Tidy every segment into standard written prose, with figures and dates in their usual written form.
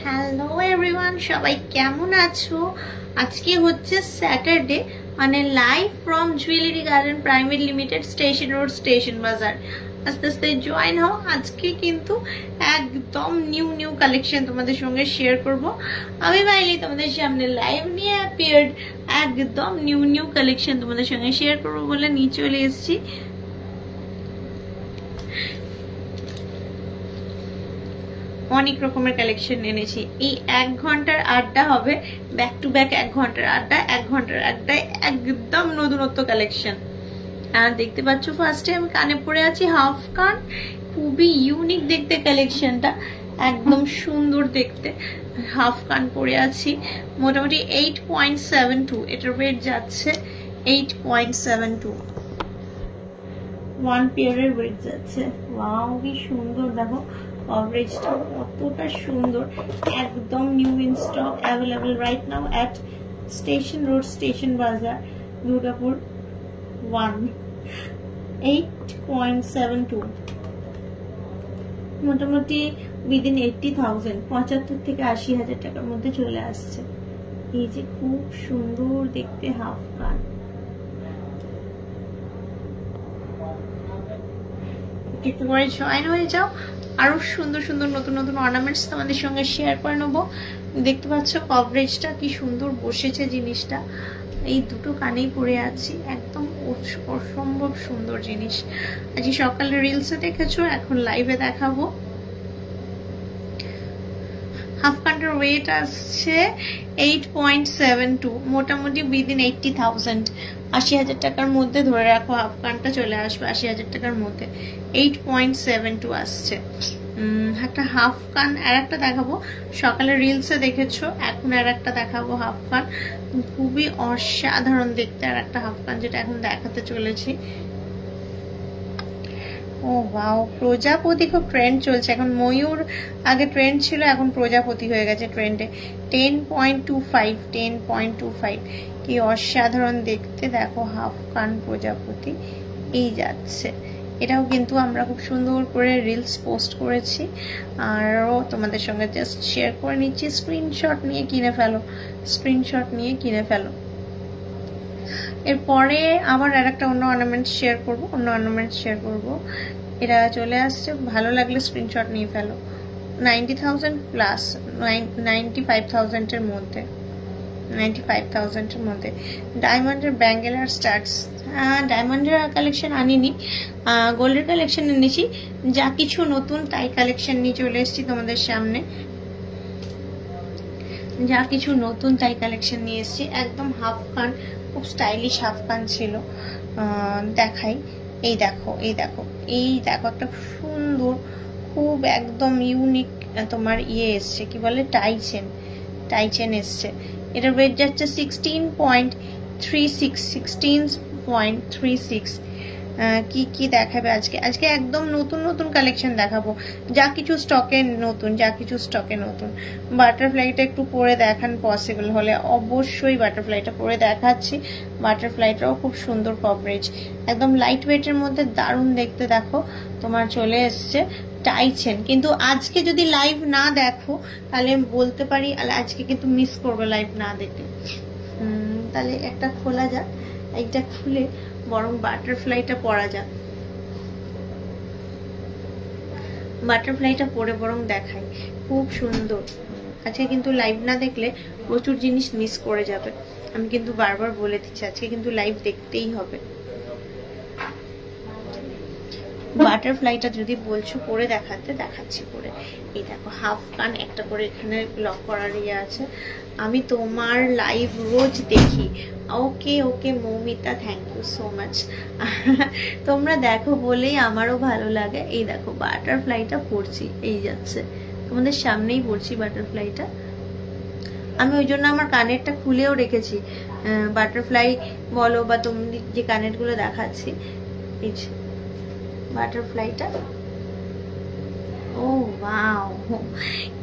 Hello everyone, সবাই কেমন আছো? আজকে হচ্ছে স্যাটারডে, মানে live from jewellery garden private limited, station road, station বাজার। আস্তে আস্তে জয়েন হও। আজকে কিন্তু একদম নিউ কালেকশন তোমাদের সঙ্গে শেয়ার করব। আমি বাইলি তোমাদের সামনে লাইভ নিয়ে অ্যাপিয়ার্ড, একদম নিউ কালেকশন তোমাদের সঙ্গে শেয়ার করব বলে নিয়ে চলে এসেছি। অনেক রকমের কালেকশন এনেছি। এই 1 ঘন্টার আড্ডা হবে, ব্যাক টু ব্যাক 1 ঘন্টার আড্ডা। 1 ঘন্টার আড্ডায় একদম নতুনত্ব কালেকশন। আর দেখতে পাচ্ছ ফার্স্টে আমি কানে পরে আছি হাফ কান, খুবই ইউনিক দেখতে কালেকশনটা, একদম সুন্দর দেখতে। হাফ কান পরে আছি, মোটামুটি 8.72, এটার ওয়েট যাচ্ছে 8.72, 1 পেয়ারের ওয়েট যাচ্ছে। ওয়াও কি সুন্দর, দেখো কভারেজটা কতটা সুন্দর, একদম new in stock, available right now at station road, station বাজার, দুর্গাপুর 1। 8.72, মোটামুটি উইদিন 80,000, 75 থেকে 80,000 টাকার মধ্যে চলে আসছে। এই যে খুব সুন্দর দেখতে হাফ কান, একটু পরে জয়েন হয়ে যাও। আরো সুন্দর নতুন অর্নামেন্টস তোমাদের সঙ্গে শেয়ার করে নেবো। দেখতে পাচ্ছ কভারেজটা কি সুন্দর বসেছে জিনিসটা। এই দুটো কানেই পরে আছি, একদম অসম্ভব সুন্দর জিনিস। আজকে সকালে রিলসে দেখেছো, এখন লাইভে দেখাবো। হাফ কানটার ওয়েট আসছে 8.72, মোটামুটি উইদিন 80,000, 80,000 টাকার মধ্যে ধরে রাখো হাফ কানটা চলে আসবে 80,000 টাকার মধ্যে। 8.72 আসছে। একটা হাফ কান আর একটা দেখাবো, সকালে রিলসে দেখেছো, এখন আর একটা দেখাবো হাফ কান, খুবই অসাধারণ দেখতে আর একটা হাফ কান, যেটা এখন দেখাতে চলেছি। ও ওয়াও, প্রজাপতি খুব ট্রেন্ড চলছে এখন। ময়ূর আগে ট্রেন্ড ছিল, এখন প্রজাপতি হয়ে গেছে ট্রেন্ডে। 10.25, কি অসাধারণ দেখতে, দেখো হাফ কান প্রজাপতি এই যাচ্ছে। এটাও কিন্তু আমরা খুব সুন্দর করে রিলস পোস্ট করেছি, আরও তোমাদের সঙ্গে জাস্ট শেয়ার করে নিচ্ছি। স্ক্রিনশট নিয়ে কিনে ফেলো। এরপরে আবার আর একটা অন্য অর্নামেন্ট শেয়ার করবো। এটা চলে আসছে, ভালো লাগলে স্ক্রিনশট নিয়ে ফেলো। 90,000 প্লাস, 95,000 এর মধ্যে, 95,000 এর মধ্যে। ডায়মন্ডের ব্যাঙ্গেল আর স্টার্টস, ডায়মন্ডের কালেকশন আনিনি, গোল্ডের কালেকশন এনেছি। যা কিছু নতুন তাই কালেকশন নিয়ে চলে এসেছি তোমাদের সামনে। একদম হাফ কান, খুব স্টাইলিশ হাফ কান ছিল, দেখাই। এই দেখো একটা সুন্দর, খুব একদম ইউনিক তোমার এসছে, কি বলে টাই চেন এসছে। এটার ওয়েট যাচ্ছে 16.36। কি দেখাবে আজকে একদম নতুন কালেকশন দেখাবো। যা কিছু স্টকে নতুন। বাটারফ্লাইটা একটু পরে দেখান, পসিবল হলে অবশ্যই বাটারফ্লাইটা পরে দেখাচ্ছি। বাটারফ্লাইটাও খুব সুন্দর কভারেজ, একদম লাইট ওয়েটের মধ্যে দারুণ দেখতে। দেখো তোমার চলে এসছে টাই চেন। কিন্তু আজকে যদি লাইভ না দেখো তাহলে বলতে পারি আজকে কিন্তু মিস করবে লাইভ না দেখলে। তাহলে একটা খোলা যাক, এইটা খুলে বরং বাটারফ্লাইটা পরা যাক। বাটারফ্লাইটা পরে বরং দেখাই, খুব সুন্দর। আজকে কিন্তু লাইভ না দেখলে প্রচুর জিনিস মিস করে যাবে। আমি কিন্তু বারবার বলে দিচ্ছি, আজকে কিন্তু লাইভ দেখতেই হবে। বাটারফ্লাইটা যদি বলছো পরে দেখাচ্ছি পরে। এই দেখো হাফ কান, একটা করে এখানে লক করার আছে। আমি তোমার লাইভ রোজ দেখি। Okay Moumita, thank you so much. তোমরা দেখো বলেই আমারও ভালো লাগে। এই দেখো বাটারফ্লাইটা পড়ছি, এই যাচ্ছে তোমাদের সামনেই পড়ছি বাটারফ্লাইটা। আমি ওই জন্য আমার কানেরটা খুলেও রেখেছি, বাটারফ্লাই বলো বা তুমি যে কানের গুলো দেখাচ্ছি। এই বাটারফ্লাইটা, ও ওয়াও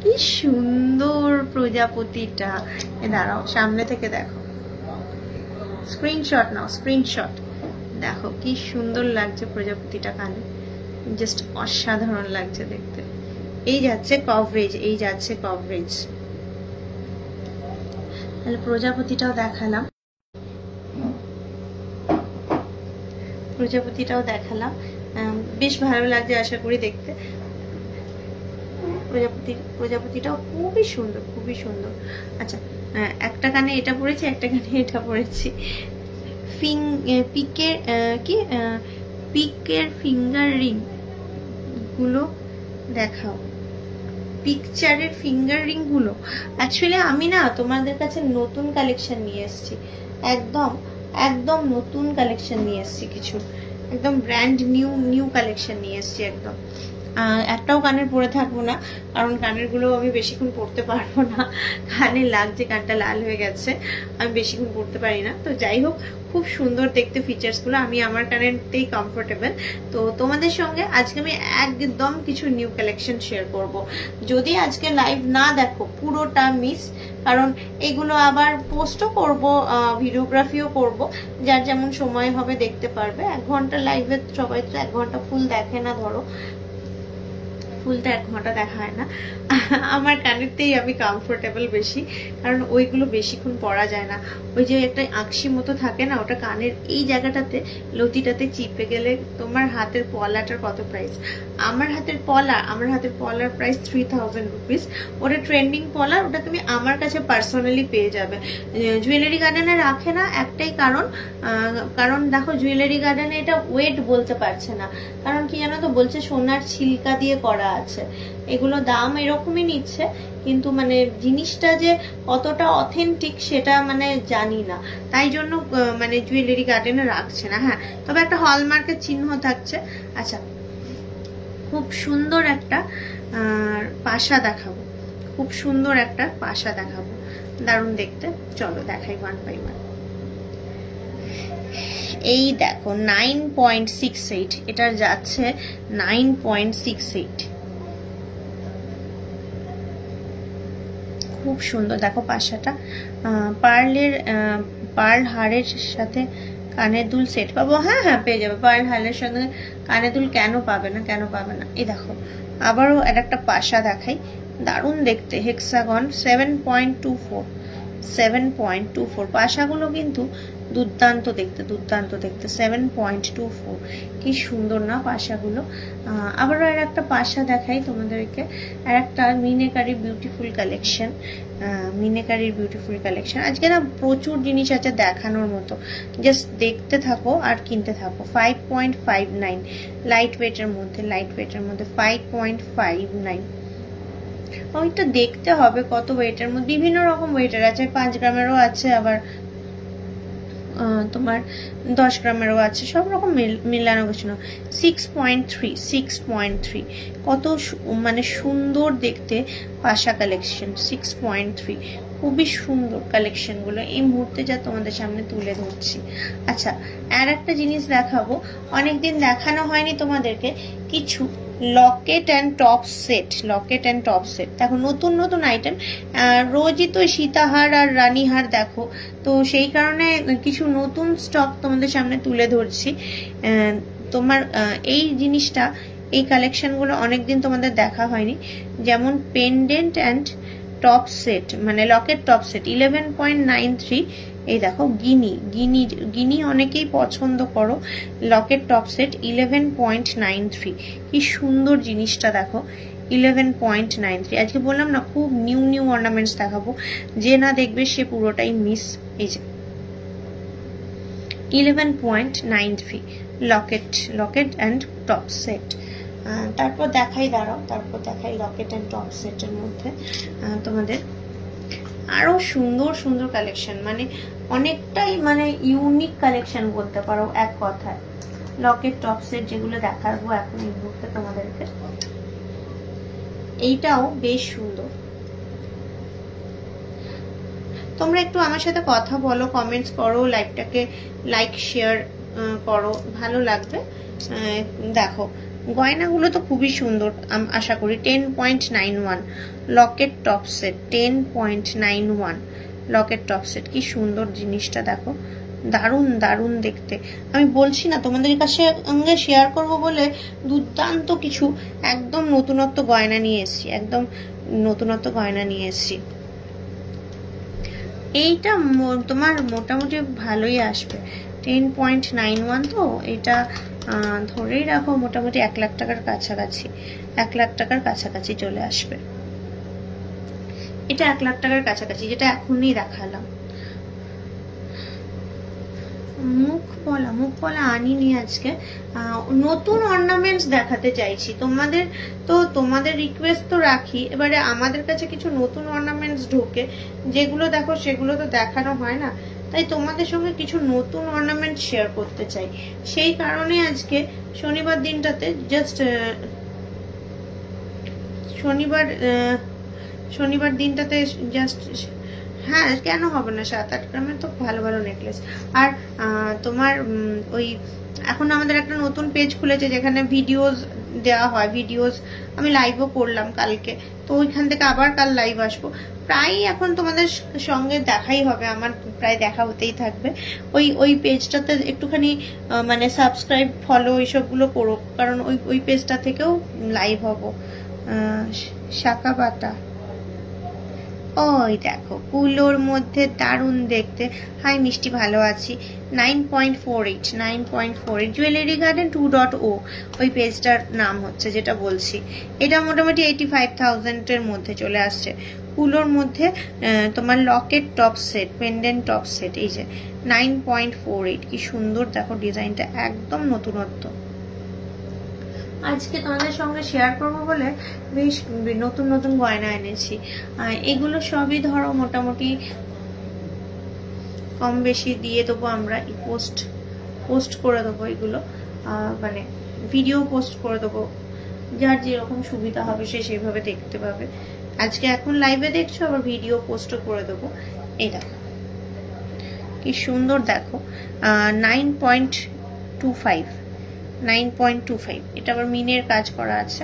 কি সুন্দর প্রজাপতিটা। দাঁড়াও সামনে থেকে দেখো, স্ক্রিনশট নাও, দেখো কি সুন্দর লাগছে প্রজাপতিটা কানে, জাস্ট অসাধারণ লাগছে দেখতে। এই যাচ্ছে কভারেজ, এই যাচ্ছে কভারেজ। তাহলে প্রজাপতিটাও দেখালাম, প্রজাপতিটাও দেখালাম। বেশ ভালো লাগছে আশা করি দেখতে। প্রজাপতিটাও খুবই সুন্দর, খুবই সুন্দর। আচ্ছা, একটা কানে এটা পরেছি, একটা কানে এটা পরেছি। পিকের ফিঙ্গার রিং গুলো দেখাও, পিকচারের ফিঙ্গার রিং গুলো। অ্যাকচুয়ালি আমি না তোমাদের কাছে নতুন কালেকশন নিয়ে এসেছি, একদম একদম নতুন কালেকশন নিয়ে এসেছি, কিছু একদম ব্র্যান্ড নিউ কালেকশন নিয়ে এসেছি একদম। একটাও কানের পরে থাকবো না, কারণ কানের গুলো আমি বেশিক্ষণ পরতে পারবো না, কানে লাগছে, কানটা লাল হয়ে গেছে, আমি বেশিক্ষণ পরতে পারি না। তো যাই হোক, খুব সুন্দর দেখতে ফিচার্স গুলো, আমি আমার কানেরতেই কমফোর্টেবল। তো তোমাদের সঙ্গে আজকে আমি একদম কিছু নিউ কালেকশন শেয়ার করব। যদি আজকে লাইভ না দেখো পুরোটা মিস, কারণ এগুলো আবার পোস্টও করব, ভিডিওগ্রাফিও করব, যার যেমন সময় হবে দেখতে পারবে। 1 ঘন্টা লাইভে সবাই তো 1 ঘন্টা ফুল দেখে না, ধরো ফুল তো 1 ঘন্টা দেখা হয় না। আমার কানেরতেই আমি কমফোর্টেবল বেশি, কারণ ওইগুলো বেশিক্ষণ পরা যায় না। ওই যে একটা আঁকশি মতো থাকে না, ওটা কানের এই জায়গাটাতে লতিটাতে চিপে গেলে তোমার হাতের পলাটার কত প্রাইস? আমার হাতের পলার প্রাইস 3000 রুপিস। ওটা ট্রেন্ডিং পলা, ওটা তুমি আমার কাছে পার্সোনালি পেয়ে যাবে। জুয়েলারি গার্ডেনে রাখে না একটাই কারণ দেখো জুয়েলারি গার্ডেনে এটা ওয়েট বলতে পারছে না, কারণ কি জানো তো, বলছে সোনার ছিলকা দিয়ে করা আছে। এগুলো দাম এরকমই নিচ্ছে, কিন্তু মানে জিনিসটা যে কতটা অথেন্টিক সেটা মানে জানি না, তাই জন্য মানে জুয়েলারি গার্ডেনে রাখছে না। হ্যাঁ, তবে একটা হলমার্কের চিহ্ন থাকছে। আচ্ছা, খুব সুন্দর একটা পাশা দেখাবো, খুব সুন্দর একটা পাশা দেখাবো, দারুণ দেখতে। চলো দেখাই 1 by 1। এই দেখো 9.68, এটা যাচ্ছে 9.68। খুব সুন্দর দেখো পাশাটা, পার্ল হারের সাথে কানের দুল সেট পাবো। হ্যাঁ হ্যাঁ, পেয়ে যাবে পার্ল হারের সাথে কানের দুল, কেন পাবে না, কেন পাবে না। এই দেখো আবারও একটা পাশা দেখাই, দারুণ দেখতে, হেক্সাগন 7.24। পাশাগুলো কিন্তু দুর্দান্ত দেখতে, দুর্দান্ত দেখতে। 7.24, কি সুন্দর না পাশাগুলো। আবারও আর একটা পাশা দেখাই তোমাদেরকে, আর একটা মিনেকারির বিউটিফুল কালেকশন। আজকে না প্রচুর জিনিস আছে দেখানোর মতো, জাস্ট দেখতে থাকো আর কিনতে থাকো। 5.59 লাইট ওয়েটের মধ্যে 5.59। ওইটা দেখতে হবে কত ওয়েটের মধ্যে, বিভিন্ন রকম ওয়েটের আছে, 5 গ্রামেরও আছে, আবার তোমার 10 গ্রামেরও আছে, সব রকম মিলানো গোছানো। 6.3 কত মানে সুন্দর দেখতে পাশা কালেকশন। 6.3 খুবই সুন্দর কালেকশন গুলো এই মুহূর্তে যা তোমাদের সামনে তুলে ধরছি। আচ্ছা, আর একটা জিনিস দেখাবো, অনেকদিন দেখানো হয়নি তোমাদেরকে, কিছু লকেট অ্যান্ড টপ সেট। দেখো নতুন নতুন আইটেম, রোজই তো সীতাহার আর রানীহার দেখো, তো সেই কারণে কিছু নতুন স্টক তোমাদের সামনে তুলে ধরছি। তোমার এই জিনিসটা, এই কালেকশন গুলো অনেকদিন তোমাদের দেখা হয়নি। যেমন পেন্ডেন্ট অ্যান্ড টপ সেট, মানে লকেট টপ সেট 11.93। এই দেখো গিনি অনেকেই পছন্দ করো, লকেট টপ সেট 11.93। কি সুন্দর জিনিসটা দেখো, 11.93। আজকে বললাম না খুব নিউ অর্নামেন্টস দেখাবো, যে না দেখবে সে পুরোটাই মিস। এই যে 11.93 লকেট অ্যান্ড টপ সেট। তারপর দেখাই লকেট অ্যান্ড টপ সেটের মধ্যে তোমাদের আরো সুন্দর কালেকশন, মানে অনেকটাই মানে ইউনিক কালেকশন বলতে পারো এক কথায়। লকেট টপ সেট যেগুলো দেখাবো এখন এই মুহূর্তে তোমাদেরকে, এইটাও বেশ সুন্দর। তোমরা একটু আমার সাথে কথা বলো, কমেন্টস করো, লাইভটাকে লাইক শেয়ার করো, ভালো লাগবে। দেখো গয়নাগুলো তো খুবই সুন্দর, আশা করি। 10.91 Locket top set, 10.91 Locket top set. কি সুন্দর জিনিসটা দেখো, দারুণ দারুণ দেখতে। আমি বলছি না তোমাদের কাছে সঙ্গে শেয়ার করব বলে দুর্দান্ত কিছু একদম নতুনত্ব গয়না নিয়ে এসেছি, একদম নতুনত্ব গয়না নিয়ে এসেছি। এইটা তোমার মোটামুটি ভালোই আসবে, 10.91 তো এটা ধরেই রাখো মোটামুটি 1 লাখ টাকার কাছাকাছি, 1 লাখ টাকার কাছাকাছি চলে আসবে। এটা 1 লাখ টাকার কাছাকাছি, যেটা এখনই দেখালাম। মুখ পলা আনিনি আজকে, নতুন অর্নামেন্টস দেখাতে চাইছি তোমাদের। তো তোমাদের রিকোয়েস্ট তো রাখি, এবারে আমাদের কাছে কিছু নতুন অর্নামেন্টস ঢোকে, যেগুলো দেখো সেগুলো তো দেখানো হয় না, তাই তোমাদের সঙ্গে কিছু নতুন অর্নামেন্ট শেয়ার করতে চাই। সেই কারণে আজকে শনিবার দিনটাতে জাস্ট শনিবার দিনটাতে জাস্ট, হ্যাঁ কেন হবে না, 7-8 গ্রামের তো ভালো ভালো নেকলেস। আর তোমার ওই এখন আমাদের একটা নতুন পেজ খুলেছে যেখানে ভিডিওস দেওয়া হয়, ভিডিওস আমি লাইভও করলাম কালকে, তো ওইখান থেকে আবার কাল লাইভ আসবো। প্রায় এখন তোমাদের সঙ্গে দেখাই হবে, আমার প্রায় দেখা হতেই থাকবে। ওই পেজটাতে একটুখানি মানে সাবস্ক্রাইব ফলো এইসবগুলো করো, কারণ ওই পেজটা থেকেও লাইভ হব। শাখা বাটা, ওই দেখো কুলোর মধ্যে দারুণ দেখতে। হাই মিষ্টি, ভালো আছি। 9.48 জুয়েলারি গার্ডেন 2.0 ওই পেজটার নাম হচ্ছে, যেটা বলছি। এটা মোটামুটি 85,000 এর মধ্যে চলে আসছে। কুলোর মধ্যে তোমার Locket top set, pendant top set, এই যে 9.48, কি সুন্দর দেখো ডিজাইনটা, একদম নতুনত্ব। আজকে তোমাদের সঙ্গে শেয়ার করবো বলে বেশ নতুন নতুন গয়না এনেছি। এগুলো সবই ধরো মোটামুটি কম বেশি দিয়ে দেবো আমরা, পোস্ট করে দেবো এগুলো, মানে ভিডিও পোস্ট করে দেবো, যার যেরকম সুবিধা হবে সে সেইভাবে দেখতে পাবে। আজকে এখন লাইভে দেখছো, আবার ভিডিও পোস্টও করে দেবো। এই দেখো কি সুন্দর দেখো, 9.25, এটা আবার মিনের কাজ করা আছে।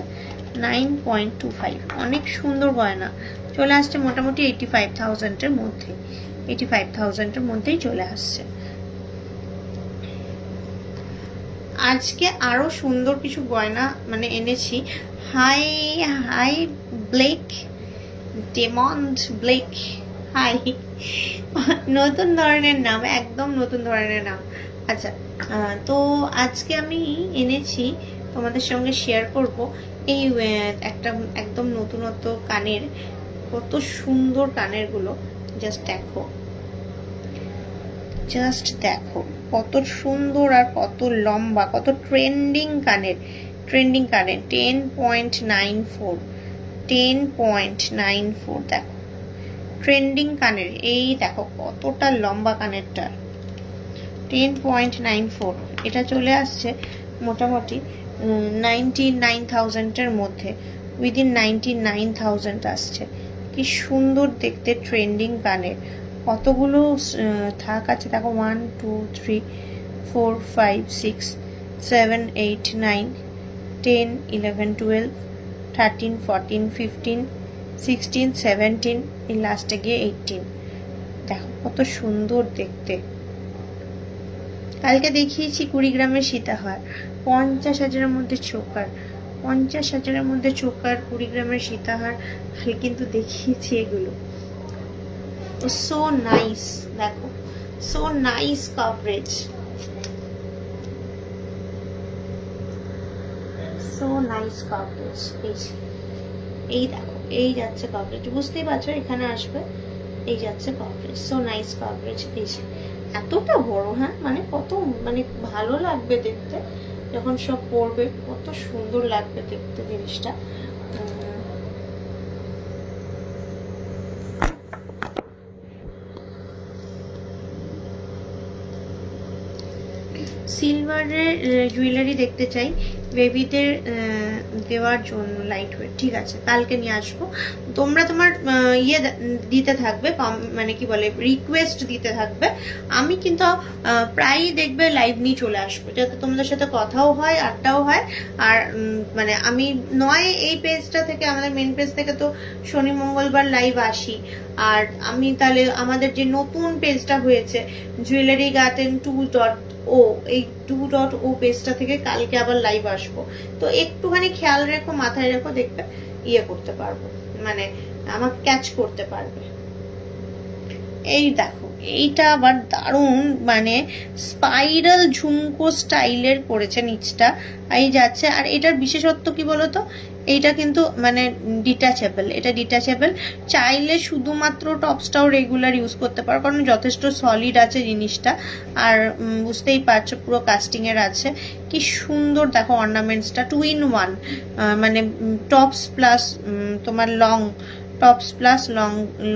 9.25 অনেক সুন্দর গয়না চলে আসছে, মোটামুটি 85,000 এর মধ্যে, 85,000 এর মধ্যেই চলে আসছে। আজকে আরো সুন্দর কিছু গয়না মানে এনেছি। হাই ব্লেক, ডেমন্ড ব্লেক, হাই, নতুন ধরনের নাম, একদম নতুন ধরনের নাম। আচ্ছা, তো আজকে আমি এনেছি তোমাদের সঙ্গে শেয়ার করব এই একটা একদম নতুনত্ব কানের, কত সুন্দর কানের গুলো, জাস্ট দেখো কত সুন্দর আর কত লম্বা, কত ট্রেন্ডিং কানের। 10.94 দেখো ট্রেন্ডিং কানের, এই দেখো কতটা লম্বা কানেরটা। 10.94 এটা চলে আসছে মোটামুটি 99,000 এর মধ্যে, উইদিন 99,000 আসছে। কি সুন্দর দেখতে ট্রেন্ডিং কানের, কতগুলো থাক আছে দেখো, 1 2 3 4 5 6 7 8 9 10 11 12 13 14 15 16 17, এই লাস্টে গিয়ে 18। দেখো কত সুন্দর দেখতে। কালকে দেখিয়েছি 20 গ্রামের সীতাহার, 50,000-এর মধ্যে চোকার, 50,000-এর মধ্যে চোকার, 20 গ্রামের সীতাহার কাল কিন্তু দেখিয়েছি এগুলো। সো নাইস, দেখো so nice coverage, so nice coverage. এই দেখো এই যাচ্ছে কভারেজ, বুঝতেই পারছো এখানে আসবে, এই যাচ্ছে কভারেজ, সো নাইস কভারেজ। এই এতটা বড়, হ্যাঁ মানে কত মানে ভালো লাগবে দেখতে যখন সব পরবে, কত সুন্দর লাগবে দেখতে জিনিসটা। সিলভারের জুয়েলারি দেখতে চাই, বেবিদের দেওয়ার জন্য লাইট ওয়েট। ঠিক আছে, কালকে নিয়ে আসবো। তোমরা তোমার ইয়ে দিতে থাকবে, মানে কি বলে রিকোয়েস্ট দিতে থাকবে। আমি কিন্তু প্রায়ই দেখবে লাইভ নিয়ে চলে আসবো, যাতে তোমাদের সাথে কথাও হয়, আড্ডাও হয়। আর মানে আমি নয় এই পেজটা থেকে, আমাদের মেন পেজ থেকে তো শনি মঙ্গলবার লাইভ আসি। আর আমি তাহলে আমাদের যে নতুন পেজটা হয়েছে জুয়েলারি গার্ডেন 2.0, এই 2.0 পেজটা থেকে কালকে আবার লাইভ আসবো। তো একটুখানি খেয়াল রেখো, মাথায় রেখো, দেখবে ইয়ে করতে পারবো, মানে আমাকে ক্যাচ করতে পারবে। এই দেখো, এইটা আবার দারুণ, মানে স্পাইরাল ঝুমকো স্টাইলের করেছে নিচটা, এই যাচ্ছে। আর এটার বিশেষত্ব কি বলতো, এইটা কিন্তু মানে ডিটাচেবল, এটা ডিটাচেবল। চাইলে শুধুমাত্র টপসটাও রেগুলার ইউজ করতে পারো, কারণ যথেষ্ট সলিড আছে জিনিসটা। আর বুঝতেই পারছো পুরো কাস্টিং এর আছে। কি সুন্দর দেখো অর্নামেন্টসটা, 2 in 1, মানে টপস প্লাস তোমার long, tops plus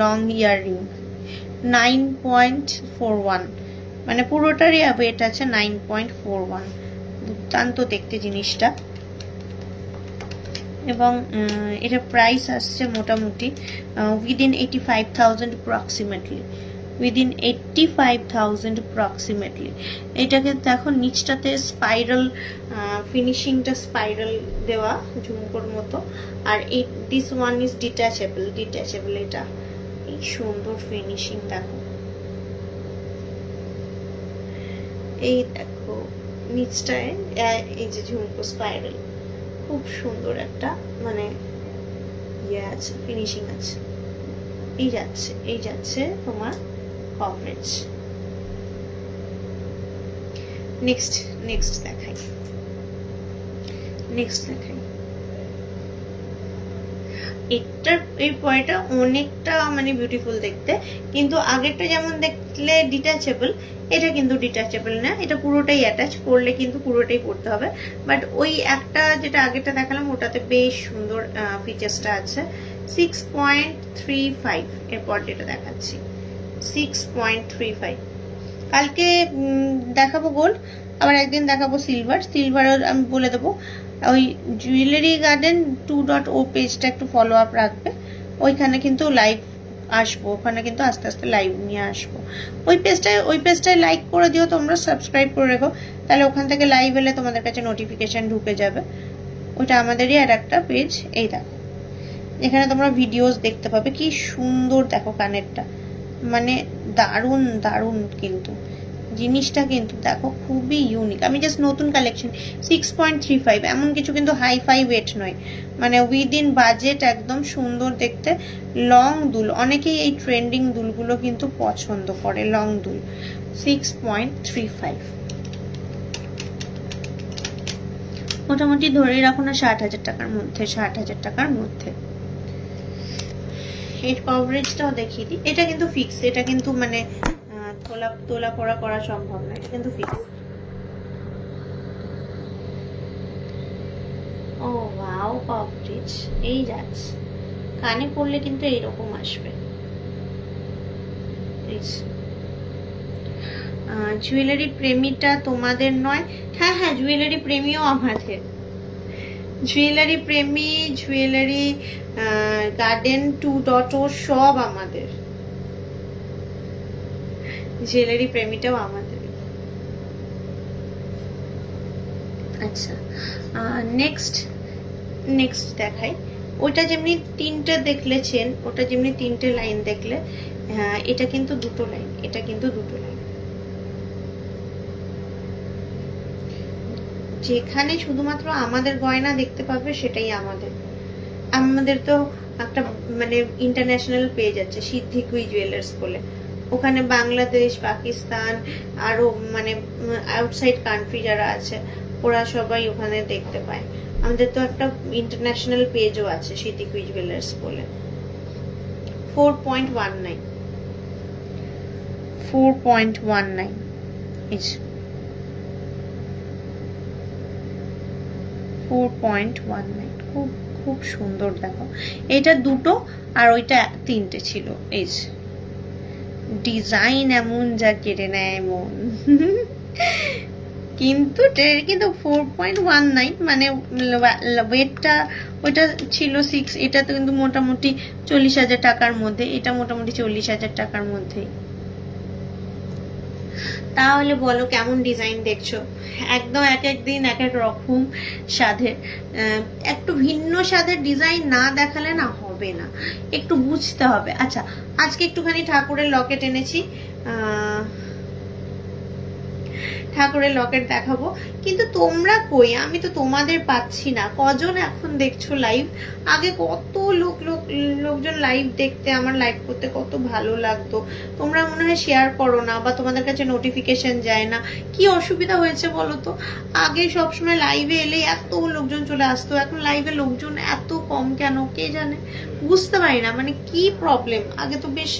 long earring. 9.41, মানে পুরোটারই ওয়েট আছে 9.41। দুর্দান্ত দেখতে জিনিসটা। এবং এটা প্রাইস আসছে মোটামুটি উইদিন 85,000 অ্যাপ্রক্সিমেটলি, উইদিন 85,000 অ্যাপ্রক্সিমেটলি। এটাকে দেখো নিচটাতে স্পাইরাল ফিনিশিংটা, স্পাইরাল দেওয়া ঝুমকোর মতো। আর এই this one is detachable, detachable. এটা এই সুন্দর ফিনিশিং দেখো, এই দেখো নিচটায় এই যে ঝুমকো স্পাইরাল, খুব সুন্দর একটা মানে ইয়ে আছে, ফিনিশিং আছে। এই যাচ্ছে, এই যাচ্ছে তোমার কভারেজ। নেক্সট দেখাই, এটার এই পয়টা অনেকটা মানে বিউটিফুল দেখতে, কিন্তু আগেরটা যেমন দেখলে ডিটাচেবল, এটা কিন্তু ডিটাচেবল না, এটা পুরোটাই অ্যাটাচ, করলে কিন্তু পুরোটাই পড়তে হবে। বাট ওই একটা যেটা আগেরটা দেখালাম ওটাতে বেশ সুন্দর ফিচার্সটা আছে। 6.35, এরপর যেটা দেখাচ্ছি 6.35। কালকে দেখাবো গোল্ড, আবার একদিন দেখাবো সিলভার। সিলভারের আমি বলে দেবো, ওই জুয়েলারি গার্ডেন 2.0 পেজটা একটু ফলো আপ রাখবে, ওইখানে কিন্তু লাইভ আসবো, ওখানে কিন্তু আস্তে আস্তে লাইভ নিয়ে আসবো। ওই পেজটায় লাইক করে দিও তোমরা, সাবস্ক্রাইব করে রেখো, তাহলে ওখান থেকে লাইভ এলে তোমাদের কাছে নোটিফিকেশন ঢুকে যাবে। ওইটা আমাদেরই আর একটা পেজ। এই দেখো, এখানে তোমরা ভিডিওস দেখতে পাবে। কি সুন্দর দেখো কানেরটা, মানে দারুণ দারুণ কিন্তু জিনিসটা, কিন্তু দেখো খুবই ইউনিক। আমি জাস্ট নতুন কালেকশন। 6.35, এমন কিছু কিন্তু হাই ফাই ওয়েট নয়, মানে উইদিন বাজেট, একদম সুন্দর দেখতে। লং দুল, অনেকেই এই ট্রেন্ডিং দুলগুলো কিন্তু পছন্দ করে, লং দুল। 6.35 মোটামুটি ধরে রাখো না 60,000 টাকার মধ্যে, 60,000 টাকার মধ্যে। এর কভারেজটাও দেখিয়ে দিই। এটা কিন্তু ফিক্স, এটা কিন্তু মানে তোলা পড়া করা সম্ভব না, এটা কিন্তু ফিক্স। ও ওয়াও, কভারেজ এই যাচ্ছে, কানে পড়লে কিন্তু এইরকম আসবে। জুয়েলারি প্রেমীটা তোমাদের নয়? হ্যাঁ হ্যাঁ, জুয়েলারি প্রেমীও আমাদের। জুয়েলারি প্রেমী, জুয়েলারি গার্ডেন 2.0 সব আমাদের। জুয়েলারি প্রেমীটাও আমাদের। আচ্ছা, নেক্সট দেখাই। ওটা যেমনি 3টে দেখলেছেন, ওটা যেমনি 3টে লাইন দেখলে, এটা কিন্তু 2টো লাইন, এটা কিন্তু 2টো লাইন। যেখানে শুধুমাত্র আমাদের গয়না দেখতে পাবে সেটাই আমাদের তো একটা মানে ইন্টারন্যাশনাল পেজ আছে, সিদ্ধিকুই জুয়েলার্স বলে। ওখানে বাংলাদেশ, পাকিস্তান, আরো মানে আউটসাইড কান্ট্রি যারা আছে ওরা সবাই ওখানে দেখতে পায়। আমাদের তো একটা ইন্টারন্যাশনাল পেজও আছে, সিদ্ধিকুই জুয়েলার্স বলে। 4.19, 4.19 ইঞ্চ, 4.19। খুব সুন্দর দেখো। এটা 2টো আর ওইটা 3টে ছিল। এই ডিজাইন এমন যা কেড়ে নেয় মন। কিন্তু 4.19 মানে ওয়েটটা ওইটা ছিল 6, এটা তো কিন্তু মোটামুটি 40,000 টাকার মধ্যে, এটা মোটামুটি 40,000 টাকার মধ্যে। তাহলে বলো কেমন ডিজাইন দেখছো? একদম এক এক দিন এক এক রকম স্বাদের, একটু ভিন্ন স্বাদের ডিজাইন না দেখালে না হবে না, একটু বুঝতে হবে। আচ্ছা, আজকে একটুখানি ঠাকুরের লকেট এনেছি, ঠাকুরের লকেট দেখাবো, কিন্তু তোমরা কই? আমি তো তোমাদের পাচ্ছি না। কজন এখন দেখছো লাইভ? আগে কত লোকজন লাইভ দেখতে, আমার লাইভ করতে কত ভালো লাগতো। তোমরা মনে হয় শেয়ার করো না, বা তোমাদের কাছে নোটিফিকেশন যায় না। কি অসুবিধা হয়েছে বলো তো? আগে সবসময় লাইভে এলে এত লোকজন চলে আসতো, এখন লাইভে লোকজন এত কম কেন কে জানে, বুঝতে পারি না। মানে কি প্রবলেম? আগে তো বেশ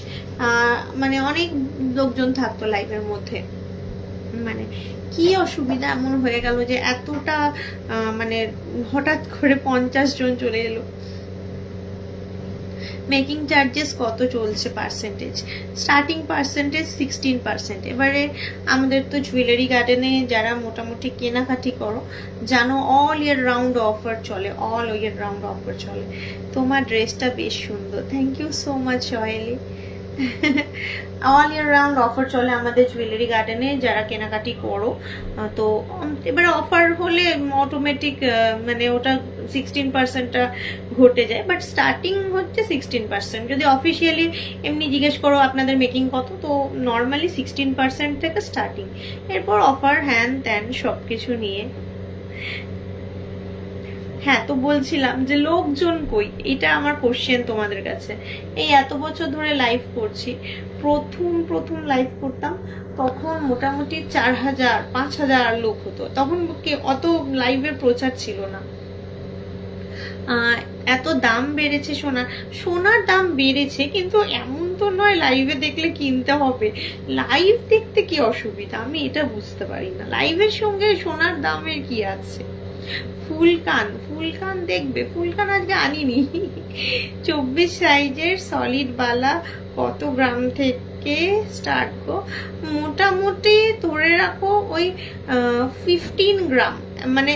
মানে অনেক লোকজন থাকতো লাইভের মধ্যে, মানে কি অসুবিধা এমন হয়ে গেল যে এতটা মানে হঠাৎ করে 50 জন চলে এলো। মেকিং চার্জেস কত চলছে পার্সেন্টেজ? Starting percentage 16%। এবারে আমাদের তো জুয়েলারি গার্ডেনে যারা মোটামুটি কেনাকাটি করো জানো, অল ইয়ার রাউন্ড অফার চলে, অল ইয়ার রাউন্ড অফার চলে। তোমার ড্রেসটা বেশ সুন্দর, থ্যাংক ইউ সো মাচ অয়েলি। অল ইয়ার রাউন্ড অফার চলে আমাদের জুয়েলারি গার্ডেনে যারা কেনাকাটি করো। তো এবারে অফার হলে অটোমেটিক মানে ওটা 16%টা ঘটে যায়, বাট স্টার্টিং হচ্ছে 16%। যদি অফিসিয়ালি এমনি জিজ্ঞেস করো আপনাদের মেকিং কত, তো নর্মালি 16% থেকে স্টার্টিং, এরপর অফার হ্যান ত্যান সবকিছু নিয়ে। হ্যাঁ, তো বলছিলাম যে লোকজন কই, এটা আমার কোশ্চেন তোমাদের কাছে। এই এত বছর ধরে লাইভ করছি, প্রথম লাইভ করতাম তখন মোটামুটি 4,000-5,000 লোক হতো, তখন অত লাইভের প্রচার ছিল না। এত দাম বেড়েছে সোনার দাম বেড়েছে, কিন্তু এমন তো নয় লাইভে দেখলে কিনতে হবে। লাইভ দেখতে কি অসুবিধা, আমি এটা বুঝতে পারি না। লাইভের সঙ্গে সোনার দামের কি আছে? ফুলকান দেখবে, ফুলকান আজকে আনিনি। 24 সাইজের সলিড বালা কত গ্রাম থেকে স্টার্ট গো? মোটামুটি ধরে রাখো ওই 15 গ্রাম, মানে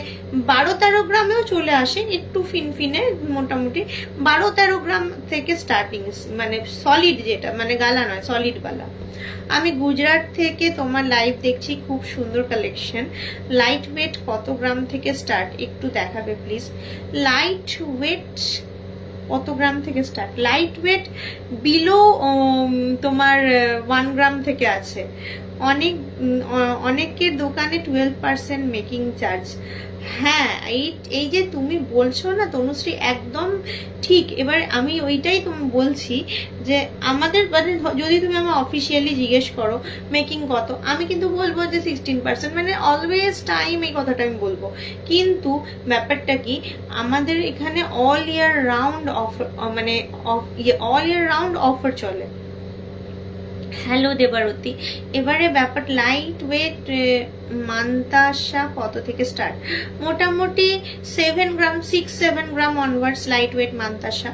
12-13 গ্রামেও চলে আসে, একটু ফিনফিনে। মোটামুটি 12-13 গ্রাম থেকে স্টার্টিং, মানে সলিড যেটা, মানে গালা নয়, সলিড বালা। আমি গুজরাট থেকে তোমার লাইভ দেখছি, খুব সুন্দর কালেকশন। লাইট ওয়েট কত গ্রাম থেকে স্টার্ট একটু দেখাবে প্লিজ? লাইট ওয়েট কত গ্রাম থেকে স্টার্ট? লাইট ওয়েট বিলো তোমার 1 গ্রাম থেকে আছে। অনেকের দোকানে 12% মেকিং চার্জ। হ্যাঁ, এই যে তুমি বলছো না তনুশ্রী, একদম ঠিক। এবার আমি ওইটাই তুমি বলছি যে আমাদের যদি তুমি আমার অফিসিয়ালি জিজ্ঞেস করো মেকিং কত, আমি কিন্তু বলবো যে 16%, মানে অলওয়েজ টাইম এই কথাটা আমি বলবো। কিন্তু ব্যাপারটা কি, আমাদের এখানে অল ইয়ার রাউন্ড অফার, মানে অল ইয়ার রাউন্ড অফার চলে। হ্যালো দেবারতী, এবারে ব্যাপার লাইট ওয়েট মান্তাসা কত থেকে স্টার্ট? মোটামুটি 7 গ্রাম, 6-7 গ্রাম অনওয়ার্ডস লাইট ওয়েট মান্তাসা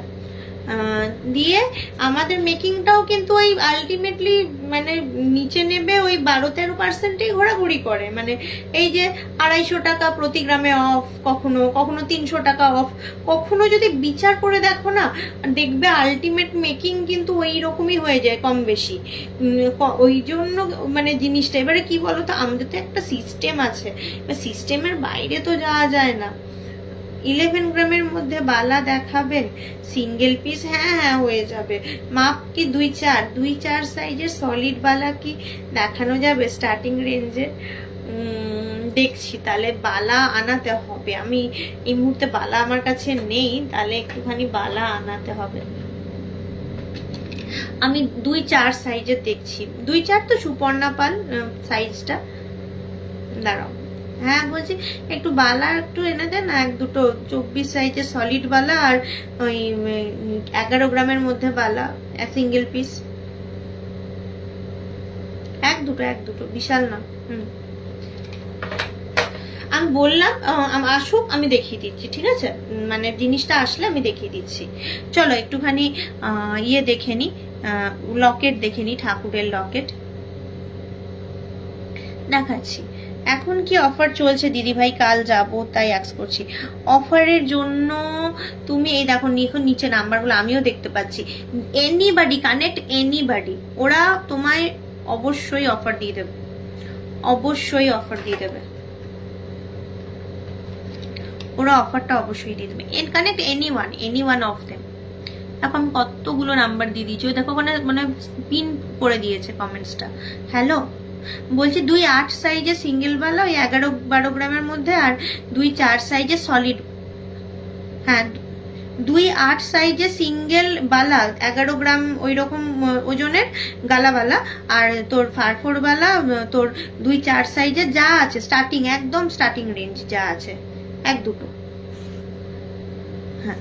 দিয়ে। আমাদের মেকিংটাও কিন্তু ওই আলটিমেটলি মানে নিচে নেবে ওই 12-13%ই ঘোরাঘুরি করে। মানে এই যে 250 টাকা প্রতি গ্রামে অফ, কখনো 300 টাকা অফ, কখনো যদি বিচার করে দেখো না দেখবে আলটিমেট মেকিং কিন্তু ওই রকমই হয়ে যায় কম বেশি। ওই জন্য মানে জিনিসটা, এবারে কি বলতো, আমাদের তো একটা সিস্টেম আছে, সিস্টেমের বাইরে তো যাওয়া যায় না। 11 গ্রামের মধ্যে বালা দেখাবেন সিঙ্গেল পিস? হ্যাঁ হয়ে যাবে। মাপ কি 2-4 সাইজের সলিড বালা কি দেখানো যাবে স্টার্টিং রেঞ্জে? দেখছি, তাহলে বালা আনাতে হবে। আমি এই মুহূর্তে বালা আমার কাছে নেই, তাহলে একটুখানি বালা আনাতে হবে। আমি 2-4 সাইজের দেখছি। 2-4 তো সুপর্ণা পাল সাইজটা। দাঁড়াও, হ্যাঁ বলছি একটু বালা একটু এনে দেন, 1-2 24 সাইজের সলিড বালা, আর ওই 11 গ্রামের মধ্যে বালা সিঙ্গেল পিস। 1-2 বিশাল না। আমি বললাম আসুক, আমি দেখিয়ে দিচ্ছি, ঠিক আছে? মানে জিনিসটা আসলে আমি দেখিয়ে দিচ্ছি। চলো একটুখানি ইয়ে দেখে নি, লকেট দেখে নি, ঠাকুরের লকেট দেখাচ্ছি। এখন কি অফার চলছে দিদি ভাই? কাল যাব তাই অ্যাক্স করছি। অফারের জন্য তুমি এই দেখো নিচে নাম্বারগুলো আমিও দেখতে পাচ্ছি। এনিবডি কানেক্ট, এনিবডি, ওরা তোমায় অবশ্যই অফার দিয়ে দেবে, অবশ্যই অফার দিয়ে দেবে, ওরা অফারটা অবশ্যই দিয়ে দেবে। Connect any one of them. দেখো আমি কতগুলো নাম্বার দিয়ে দিয়েছি, ওই দেখো মানে পিন করে দিয়েছে কমেন্টসটা। হ্যালো, বলছি 2-8 সাইজে সিঙ্গেল বালা ওই 11-12 গ্রামের মধ্যে, আর 2-4 সাইজে সলিড, হ্যাঁ 2-8 সাইজে সিঙ্গেল বালা 11 গ্রাম ওই রকম ওজনের গালাবালা, আর তোর ফারফোর বালা তোর 2-4 সাইজে যা আছে স্টার্টিং, একদম স্টার্টিং রেঞ্জ যা আছে, 1-2। হ্যাঁ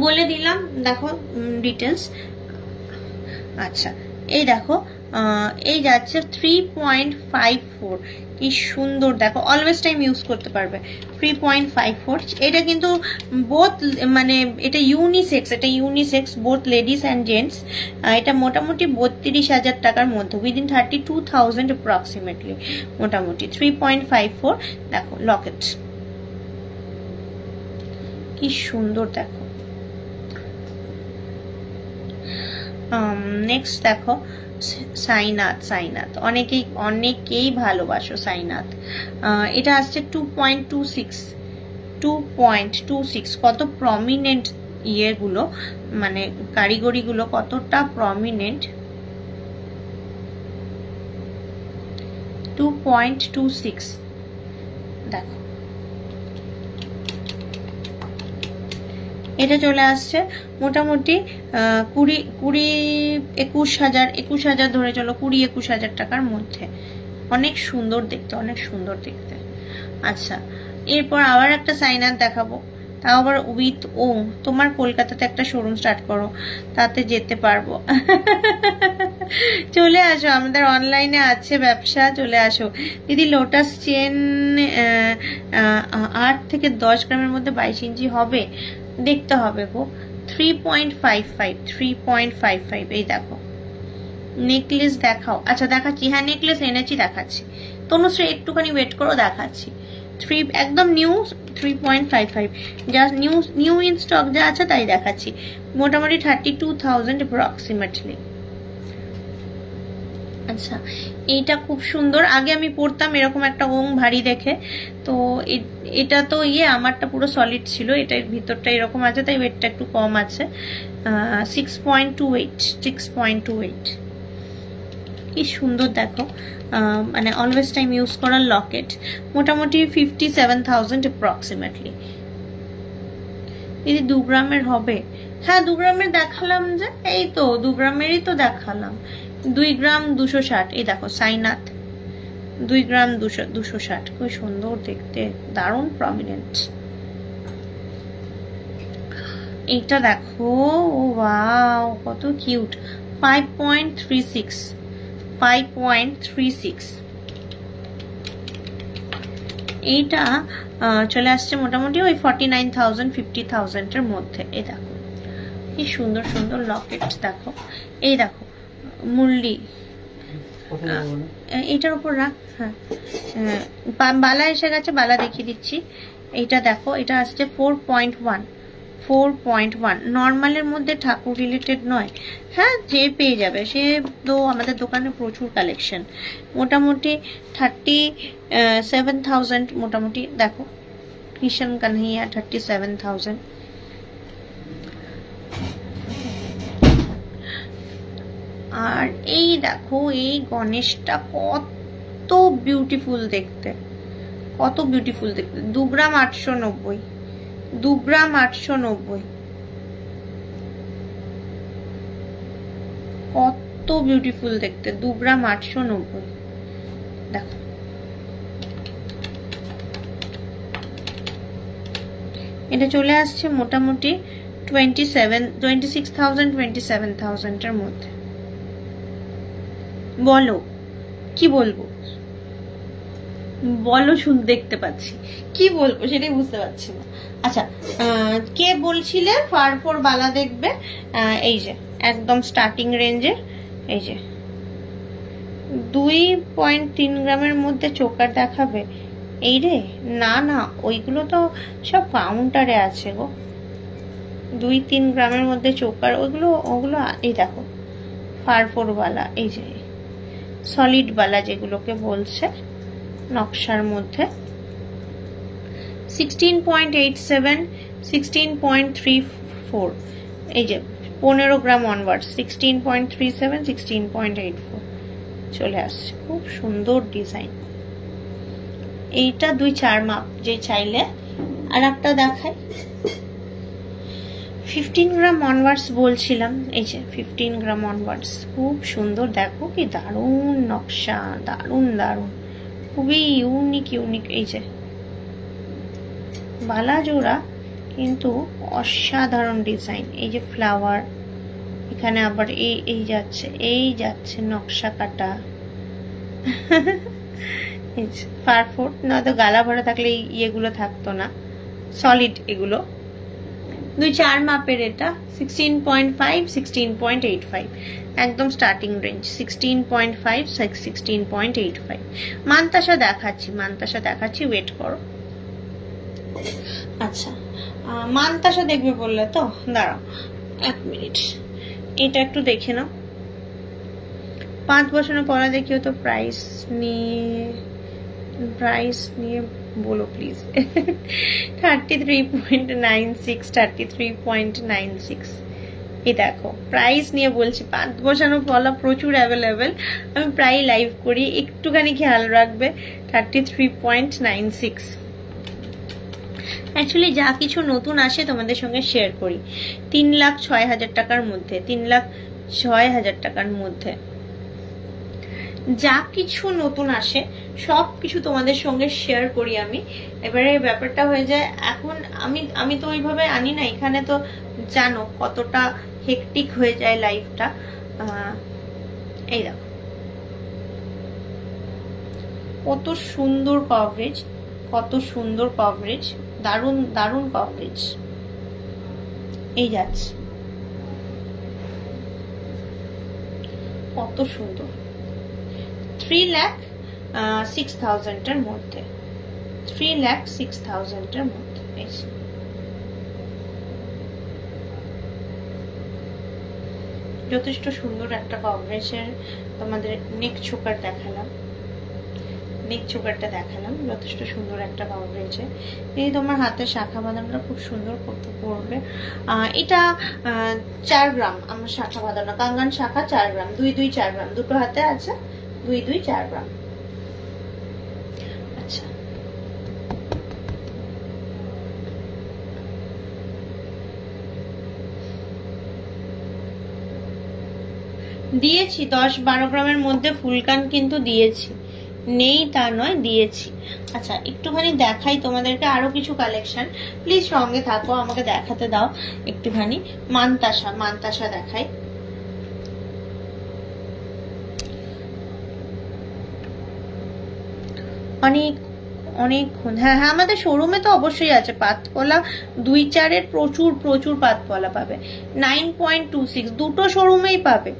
বলে দিলাম, দেখো ডিটেলস। আচ্ছা এই দেখো এই যাচ্ছে 3.54, কি সুন্দর দেখো, অলওয়েজ টাইম ইউজ করতে পারবে। 3.54, এটা কিন্তু বোথ মানে এটা ইউনিসেক্স, এটা unisex both ladies and gents. এটা মোটামুটি 32,000 টাকার মধ্যে, উইদিন 32,000 অ্যাপ্রক্সিমেটলি মোটামুটি। 3.54 দেখো লকেট, কি সুন্দর দেখো। নেক্সট দেখো সাইনাথ, অনেকেই ভালোবাসো সাইনাথ। এটা আসছে 2.26, কত প্রমিনেন্ট ইয়েগুলো, মানে কারিগরি গুলো কতটা প্রমিনেন্ট। 2.26 দেখো, এটা চলে আসছে মোটামুটি 21,000 ধরে চলো, 20-21,000 টাকার মধ্যে। অনেক সুন্দর দেখতে, অনেক সুন্দর দেখতে। আচ্ছা এরপর আবার একটা সাইনাথ দেখাবো, তাও আবার উইথ ওং। তোমার কলকাতাতে একটা শোরুম স্টার্ট করো, তাতে যেতে পারবো। চলে আসো, আমাদের অনলাইনে আছে ব্যবসা, চলে আসো দিদি। লোটাস চেন 8 থেকে 10 গ্রামের মধ্যে 22 ইঞ্চি হবে, দেখতে হবে গো। 3.55, এই দেখো নেকলেস দেখাও। আচ্ছা দেখাচ্ছি, হ্যাঁ নেকলেস এনেছি দেখাচ্ছি। তনুশ্রী একটুখানি ওয়েট করো, দেখাচ্ছি। একদম নিউ 3.55, যা নিউ ইন স্টক যা আছে তাই দেখাচ্ছি। মোটামুটি 32,000 অ্যাপ্রক্সিমেটলি। আচ্ছা এইটা খুব সুন্দর, আগে আমি পরতাম এরকম একটা ওং ভারী দেখে, তো এটা তো আমারটা পুরো সলিড ছিল, এটার ভিতরটা এরকম আছে তাই ওয়েটটা একটু কম আছে। 6.28, কি সুন্দর দেখো, মানে অলওয়েজ টাইম ইউজ করার লকেট। মোটামুটি 57,000 অ্যাপ্রক্সিমেটলি। দিদি 2 গ্রামের হবে? হ্যাঁ 2 গ্রামের দেখালাম যে, এই তো 2 গ্রামেরই তো দেখালাম। 2 গ্রাম 260, এই দেখো সাইনাথ 2 গ্রাম 260, খুব সুন্দর দেখতে, দারুণ প্রমিনেন্ট। এইটা দেখো, ওয়াও কত কিউট। 5.36, এইটা চলে আসছে মোটামুটি ওই 49,000 50,000 এর মধ্যে। এই দেখো কি সুন্দর সুন্দর লকেট দেখো, এই দেখো মুরলি, এইটার উপর রাখ। হ্যাঁ বালা এসে গেছে, বালা দেখিয়ে দিচ্ছি। এইটা দেখো, এটা আসছে 4.1, নর্মালের মধ্যে, ঠাকুর রিলেটেড নয়। হ্যাঁ যে পেয়ে যাবে, সে তো আমাদের দোকানে প্রচুর কালেকশন। মোটামুটি 37,000 মোটামুটি দেখো, কৃষ্ণ কানহাইয়া 37,000। আর এই দেখো এই গণেশটা কত বিউটিফুল দেখতে, কত বিউটিফুল দেখতে। 2 গ্রাম 890, 2 গ্রাম 890, কত বিউটিফুল দেখতে। 2 গ্রাম 890 দেখো। এটা চলে আসছে মোটামুটি 26,000 27,000 এর মধ্যে। বলো কি বলবো, বলো দেখতে পাচ্ছি, কি বলবো সেটাই বুঝতে পারছি না। আচ্ছা কে বলছিলে ফারফোর বালা দেখবে? এই যে একদম স্টার্টিং রেঞ্জের, এই যে 2.3 গ্রামের মধ্যে চোকার দেখাবে? এই রে, না না, ওইগুলো তো সব কাউন্টারে আছে গো। 2-3 গ্রামের মধ্যে চোকার, ওগুলো এই দেখো ফারফোর বালা, এই যে সলিড বালা যেগুলোকে বলছে নকশার মধ্যে। 16.87, 16.34, এই যে 15 গ্রাম অনওয়ার্ড, 16.37, 16.84 চলে আসছে। খুব সুন্দর ডিজাইন। এইটা 2-4 মাপ যে চাইলে। আর একটা দেখাই, 15 গ্রাম অনওয়ার্ডস বলছিলাম, এই যে 15 গ্রাম অনওয়ার্ডস, খুব সুন্দর। দেখো কি দারুণ নকশা, দারুণ দারুণ, খুবই ইউনিক। এই যে বালা জোড়া, কিন্তু অসাধারণ ডিজাইন। এই যে ফ্লাওয়ার, এখানে আবার এই যাচ্ছে নকশা কাটা। ফারফোর্ট নয়তো গালা ভরা থাকলে ইয়েগুলো থাকতো না, সলিড এগুলো। 2-4 মাপের এটা। 16.5, 16.85, একদম স্টার্টিং রেঞ্জ। 16.5, 16.85। মানতাসা দেখাচ্ছি, ওয়েট করো। আচ্ছা, মানতাসা দেখবে বললে তো, দাঁড়াও 1 মিনিট, এটা একটু দেখে নাও। 5 বছরের পড়া দেখিও তো। প্রাইস নিয়ে বলো প্লিজ। 33.96, 33.96। এই দেখো প্রাইস নিয়ে বলছি, 5 বসানো পলা প্রচুর অ্যাভেলেবেল। আমি প্রায় লাইভ করি, একটুখানি খেয়াল রাখবে। 33.96। অ্যাকচুয়ালি যা কিছু নতুন আসে তোমাদের সঙ্গে শেয়ার করি। 3,06,000 টাকার মধ্যে, 3,06,000 টাকার মধ্যে যা কিছু নতুন আসে সব কিছু তোমাদের সঙ্গে শেয়ার করি আমি। এবারে ব্যাপারটা হয়ে যায়, এখন আমি তো ওইভাবে আনি না, এখানে তো জানো কতটা হেকটিক হয়ে যায় লাইফটা। এই দেখো কত সুন্দর কভারেজ, দারুণ কভারেজ। এই যাচ্ছে, কত সুন্দর। 3,06,000 এর মধ্যে, 3,06,000 এর মধ্যে। যথেষ্ট সুন্দর একটা কভারেজের। তোমাদের নেক চোকার দেখালাম, যথেষ্ট সুন্দর একটা কভারেজে। এই তোমার হাতের শাখা বাঁধানোটা খুব সুন্দর করতে পড়বে। এটা 4 গ্রাম আমার শাখা বাঁধানো, কাঙ্গান শাখা 4 গ্রাম, 2-4 গ্রাম, দুটো হাতে আছে, 2-4 গ্রাম। আচ্ছা, দিয়েছি 10-12 গ্রামের মধ্যে ফুলকান, কিন্তু দিয়েছি, নেই তা নয়, দিয়েছি। আচ্ছা, একটুখানি দেখাই তোমাদেরকে আরো কিছু কালেকশন। প্লিজ সঙ্গে থাকো, আমাকে দেখাতে দাও একটুখানি। মানতাসা দেখাই। অনেকক্ষণ, হ্যাঁ, আমাদের শোরুমে তো অবশ্যই আছে পাতপলা। 2-4 প্রচুর পাতপলা পাবে। 9.26, দুটো শোরুমেই পাবে।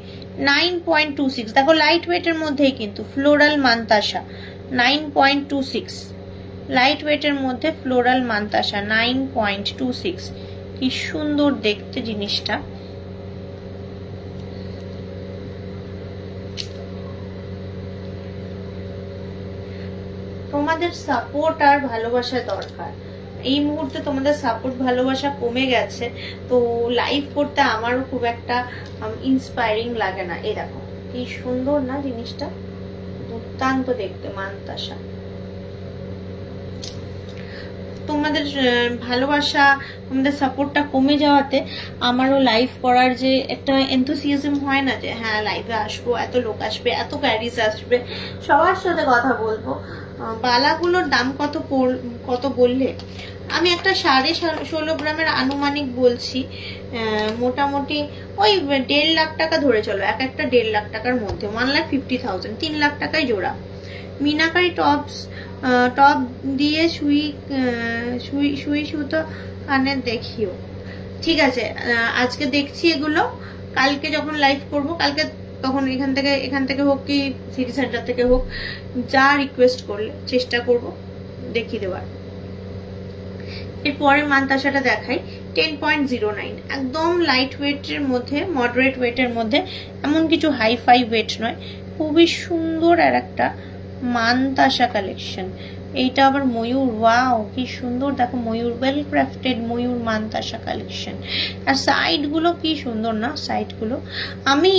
9.26, দেখো লাইট ওয়েটের মধ্যেই কিন্তু ফ্লোরাল মানতাসা। 9.26 লাইট ওয়েটের মধ্যে ফ্লোরাল মানতাসা, 9.26। কি সুন্দর দেখতে জিনিসটা। তোমাদের সাপোর্ট আর ভালোবাসা দরকার। এই মুহূর্তে তোমাদের সাপোর্ট ভালোবাসা কমে গেছে, তো লাইভ করতে আমারও খুব একটা ইন্সপায়ারিং লাগে না। এই দেখো কি সুন্দর না জিনিসটা, দুর্দান্ত দেখতে মানতাসা। তোমাদের ভালোবাসা, তোমাদের সাপোর্টটা কমে যাওয়াতে আমারও লাইভ করার যে একটা এনথুসিয়াজম হয় না, যে হ্যাঁ লাইভে আসবো, এত লোক আসবে, এত প্যারিস আসবে, সবার সাথে কথা বলবো। বালাগুলোর দাম কত বললে? আমি একটা 16.5 গ্রামের আনুমানিক বলছি, মোটামুটি ওই 1.5 লাখ টাকা ধরে চলো, একটা 1.5 লাখ টাকার মধ্যে, 1,50,000, 3 লাখ টাকায় জোড়া। মিনাকারি টপ দিয়ে সুই সুতো কানের দেখিও। ঠিক আছে, আজকে দেখছি এগুলো, কালকে যখন লাইভ করব, কালকে তখন এখান থেকে হোক কি সিটি সেন্টার থেকে হোক, যা রিকোয়েস্ট করলে চেষ্টা করব দেখিয়ে দেওয়ার। এরপরে মানতাসাটা দেখাই 10.09, একদম লাইট ওয়েটের মধ্যে, মডারেট ওয়েটের মধ্যে, এমন কিছু হাই ফাই ওয়েট নয়, খুবই সুন্দর আর একটা মানতাসা কালেকশন। এইটা আবার ময়ূর, ওয়াও কি সুন্দর দেখো, ময়ূর, ওয়েল ক্রাফটেড ময়ূর মানতাসা কালেকশন। আর সাইড গুলো কি সুন্দর না, সাইড গুলো। আমি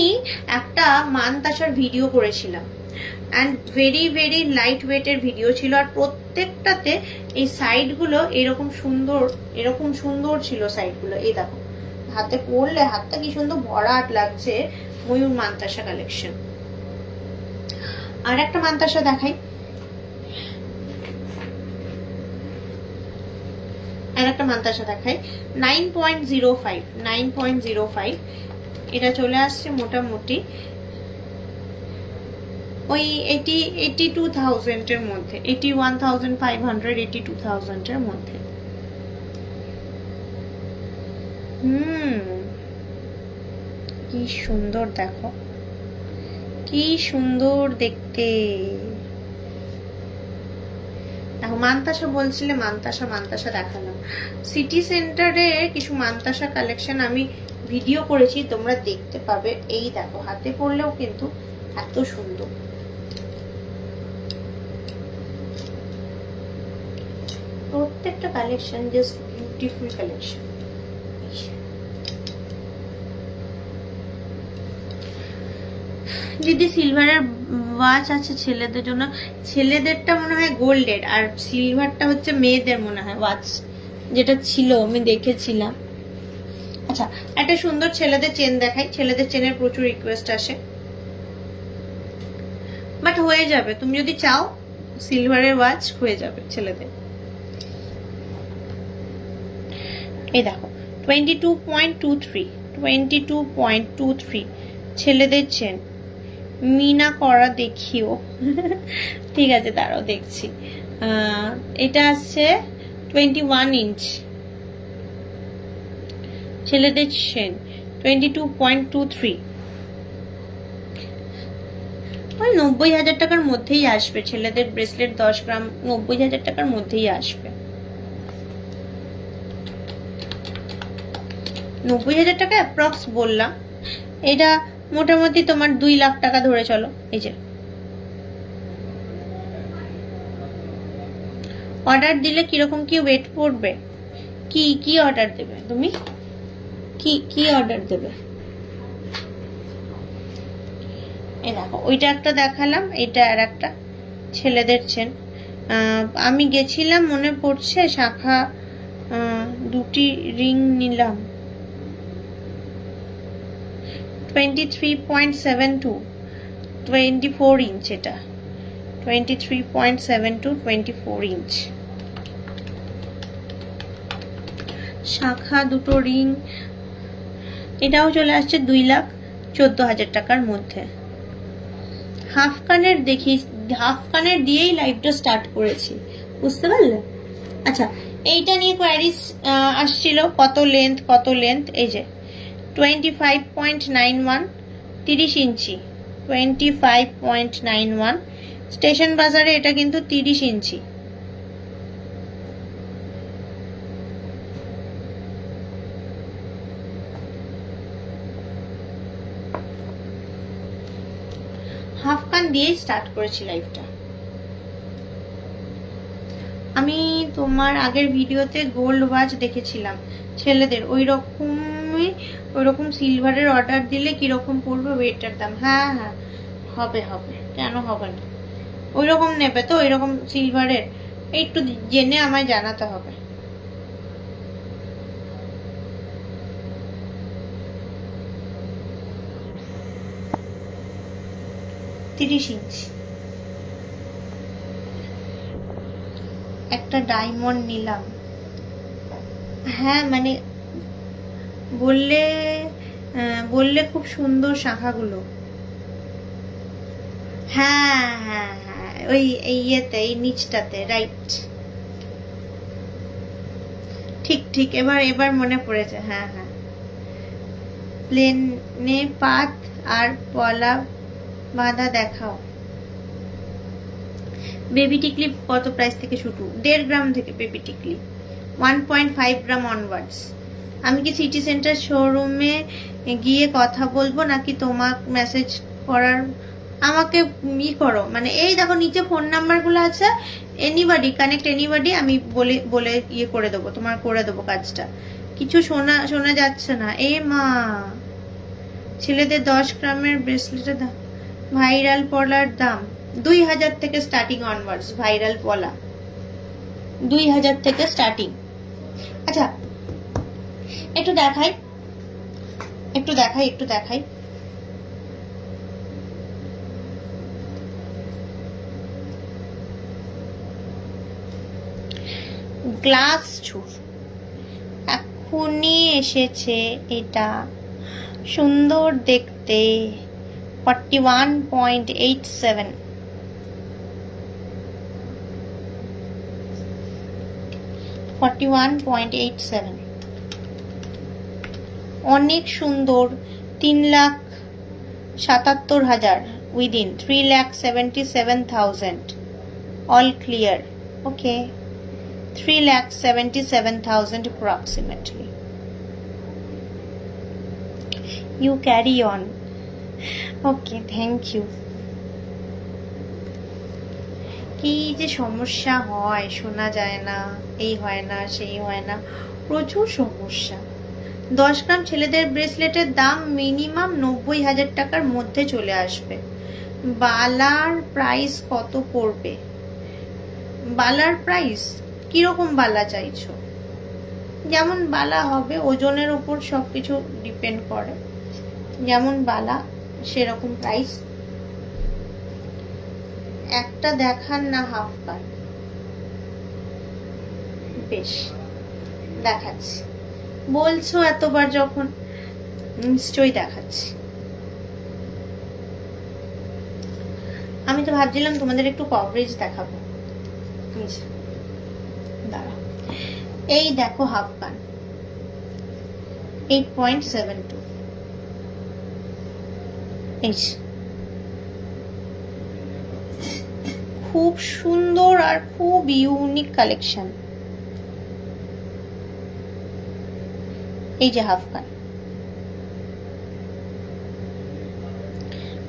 একটা মানতাসার ভিডিও করেছিলাম and very very লাইট ওয়েটের ভিডিও ছিল, আর প্রত্যেকটাতে এই সাইড গুলো এরকম সুন্দর ছিল সাইড গুলো। এই দেখো হাতে পরলে হাতটা কি সুন্দর ভরাট লাগছে, ময়ূর মানতাসা কালেকশন। আর একটা মানতাসা দেখাই, আর একটা মানতাসা দেখাই 9.05, এটা চলে আসছে মোটামুটি ওই 82,000 এর মধ্যে, 81,500, 82,000 এর মধ্যে। কি সুন্দর দেখো, কি সুন্দর দেখতে। দেখো মানতাসা বলছিলে, মানতাসা দেখালাম। সিটি সেন্টারে কিছু মানতাসা কালেকশন আমি ভিডিও করেছি, তোমরা দেখতে পাবে। এই দেখো হাতে পরলেও কিন্তু এত সুন্দর। প্রত্যেকটা কালেকশন জাস্ট বিউটিফুল কালেকশন। যদি সিলভারের ওয়াচ আছে ছেলেদের জন্য, ছেলেদেরটা মনে হয় গোল্ডের, আর সিলভারটা হচ্ছে মেয়েদের মনে হয় ওয়াচ, যেটা ছিল আমি দেখেছিলাম। আচ্ছা একটা সুন্দর ছেলেদের চেন দেখাই। ছেলেদের চেনের প্রচুর রিকোয়েস্ট আসে, বাট হয়ে যাবে, তুমি যদি চাও সিলভারের ওয়াচ হয়ে যাবে ছেলেদের। এই দেখো 22.23 ছেলেদের চেন, মিনা করা দেখিও। ঠিক আছে দাঁড়াও দেখছি। এটা আসছে 21 ইঞ্চ ছেলেদের চেন, 22.23, ওই 90,000 টাকার মধ্যেই আসবে। ছেলেদের ব্রেসলেট 10 গ্রাম 90,000 টাকার মধ্যেই আসবে। 90,000 টাকা অ্যাপ্রক্স বললাম। এটা মোটামুটি তোমার 2 লাখ টাকা ধরে চলো। এই যে অর্ডার দিলে কিরকম কি ওয়েট পড়বে, কি অর্ডার দেবে তুমি, কি অর্ডার দেবে? এই দেখো ওইটা একটা দেখালাম, এটা আর একটা ছেলেদের চেন। আমি গেছিলাম মনে পড়ছে শাখা, দুটি রিং নিলাম 23.72, 24 ইঞ্চ। এটা 23.72, 24 ইঞ্চ শাখা, দুটো রিং। এটাও চলে আসছে 2,14,000 টাকার মধ্যে। হাফ কানের দেখি, হাফ কানের দিয়েই লাইভটা স্টার্ট করেছি, বুঝতে পারলে? আচ্ছা এইটা নিয়ে কোয়ারিজ আসছিল, কত লেন্থ। এই যে 25.91, 30 ইঞ্চি, 25.91। স্টেশন বাজারে এটা কিন্তু 30 ইঞ্চি। হাফ কান দিয়ে স্টার্ট করেছি লাইভটা। আমি তোমার আগের ভিডিওতে গোল্ড ওয়াচ দেখেছিলাম ছেলেদের, ওই রকম সিলভারের অর্ডার দিলে কিরকম পড়বে ওয়েটার দাম? হ্যাঁ হবে, কেন হবে না? ওই রকম নেবে তো, ওই রকম সিলভারের একটু জেনে আমায় জানাতে হবে। একটা ডায়মন্ড নিলাম। হ্যাঁ মানে বললে খুব সুন্দর শাখাগুলো। হ্যাঁ ওই ইয়েতে, এই নিচটাতে, রাইট, ঠিক এবার মনে পড়েছে। হ্যাঁ প্লেনে পাত আর পলা বাঁধা দেখাও। বেবি টিকলি কত প্রাইস থেকে শুরু? 1.5 গ্রাম থেকে বেবি টিকলি, 1.5 গ্রাম অনওয়ার্ডস। আমি কি সিটি সেন্টার শোরুমে গিয়ে কথা বলবো নাকি তোমাক মেসেজ করার? আমাকে করো, মানে এই দেখো নিচে ফোন নাম্বার গুলো আছে, এনিবডি কানেক্ট এনিবডি, আমি বলে করে দেবো, তোমার করে দেবো কাজটা। কিছু শোনা যাচ্ছে না। এ মা, ছেলেদের 10 গ্রামের ব্রেসলেটের দাম, ভাইরাল পলার দাম 2000 থেকে স্টার্টিং অনওয়ার্ডস। ভাইরাল পলা 2000 থেকে স্টার্টিং। আচ্ছা একটু দেখাই। গ্লাস চুর এখনই এসেছে, এটা সুন্দর দেখতে, 41.87। অনেক সুন্দর। 3,77,000 within 3,77,000 all clear. Okay, 3,77,000 approximately. You carry on. Okay, thank you. কি যে সমস্যা হয়, শোনা যায় না, এই হয় না, সেই হয় না, প্রচুর সমস্যা। 10 গ্রাম ছেলেদের ব্রেসলেটের দাম মিনিমাম 90,000 টাকার মধ্যে চলে আসবে। বালার প্রাইস কত পড়বে? বালার প্রাইস কিরকম বালা চাইছো? যেমন বালা হবে ওজনের উপর সবকিছু ডিপেন্ড করে, যেমন বালা সেরকম প্রাইস। একটা দেখান না হাফ কান? বেশ, দেখাচ্ছি। বলছো এতবার যখন, নিশ্চয়ই দেখাচ্ছি। আমি তো ভাবছিলাম তোমাদের একটু কভারেজ দেখাবো। দাঁড়া, এই দেখো হাফ কান 8.72। খুব সুন্দর আর খুব ইউনিক কালেকশন। এই যে হাফ কান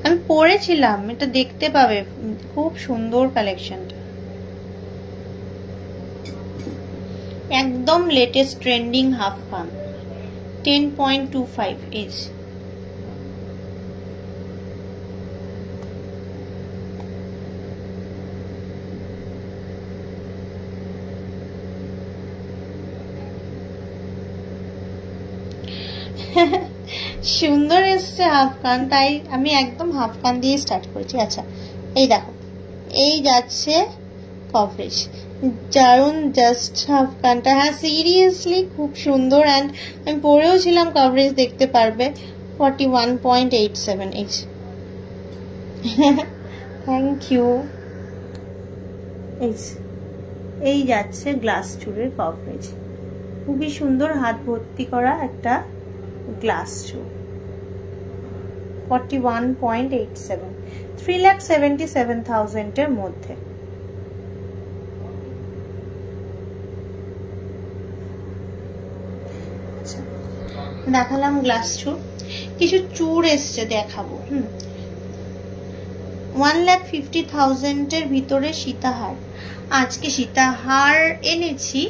আমি পরেছিলাম, এটা দেখতে পাবে, খুব সুন্দর কালেকশনটা, একদম লেটেস্ট ট্রেন্ডিং হাফ কান 10.25 ইঞ্চ। সুন্দর এসছে হাফ কান, তাই আমি একদম হাফ কান দিয়ে স্টার্ট করেছি। আচ্ছা এই দেখো, এই যাচ্ছে কভারেজ, দারুন জাস্ট হাফ কানটা। হ্যাঁ সিরিয়াসলি খুব সুন্দর, অ্যান্ড আমি পরেও ছিলাম, কভারেজ দেখতে পারবে 41.87 ইঞ্চ। Thank you. এই যাচ্ছে গ্লাস চুড়ের কভারেজ, খুবই সুন্দর, হাত ভর্তি করা একটা গ্লাস চুড়, 41.87, 3,77,000 এর মধ্যে। দেখালাম গ্লাস চুড়, কিছু চুড় এসছে দেখাবো। 1,50,000 এর ভিতরে সীতাহার। আজকে সীতাহার এনেছি,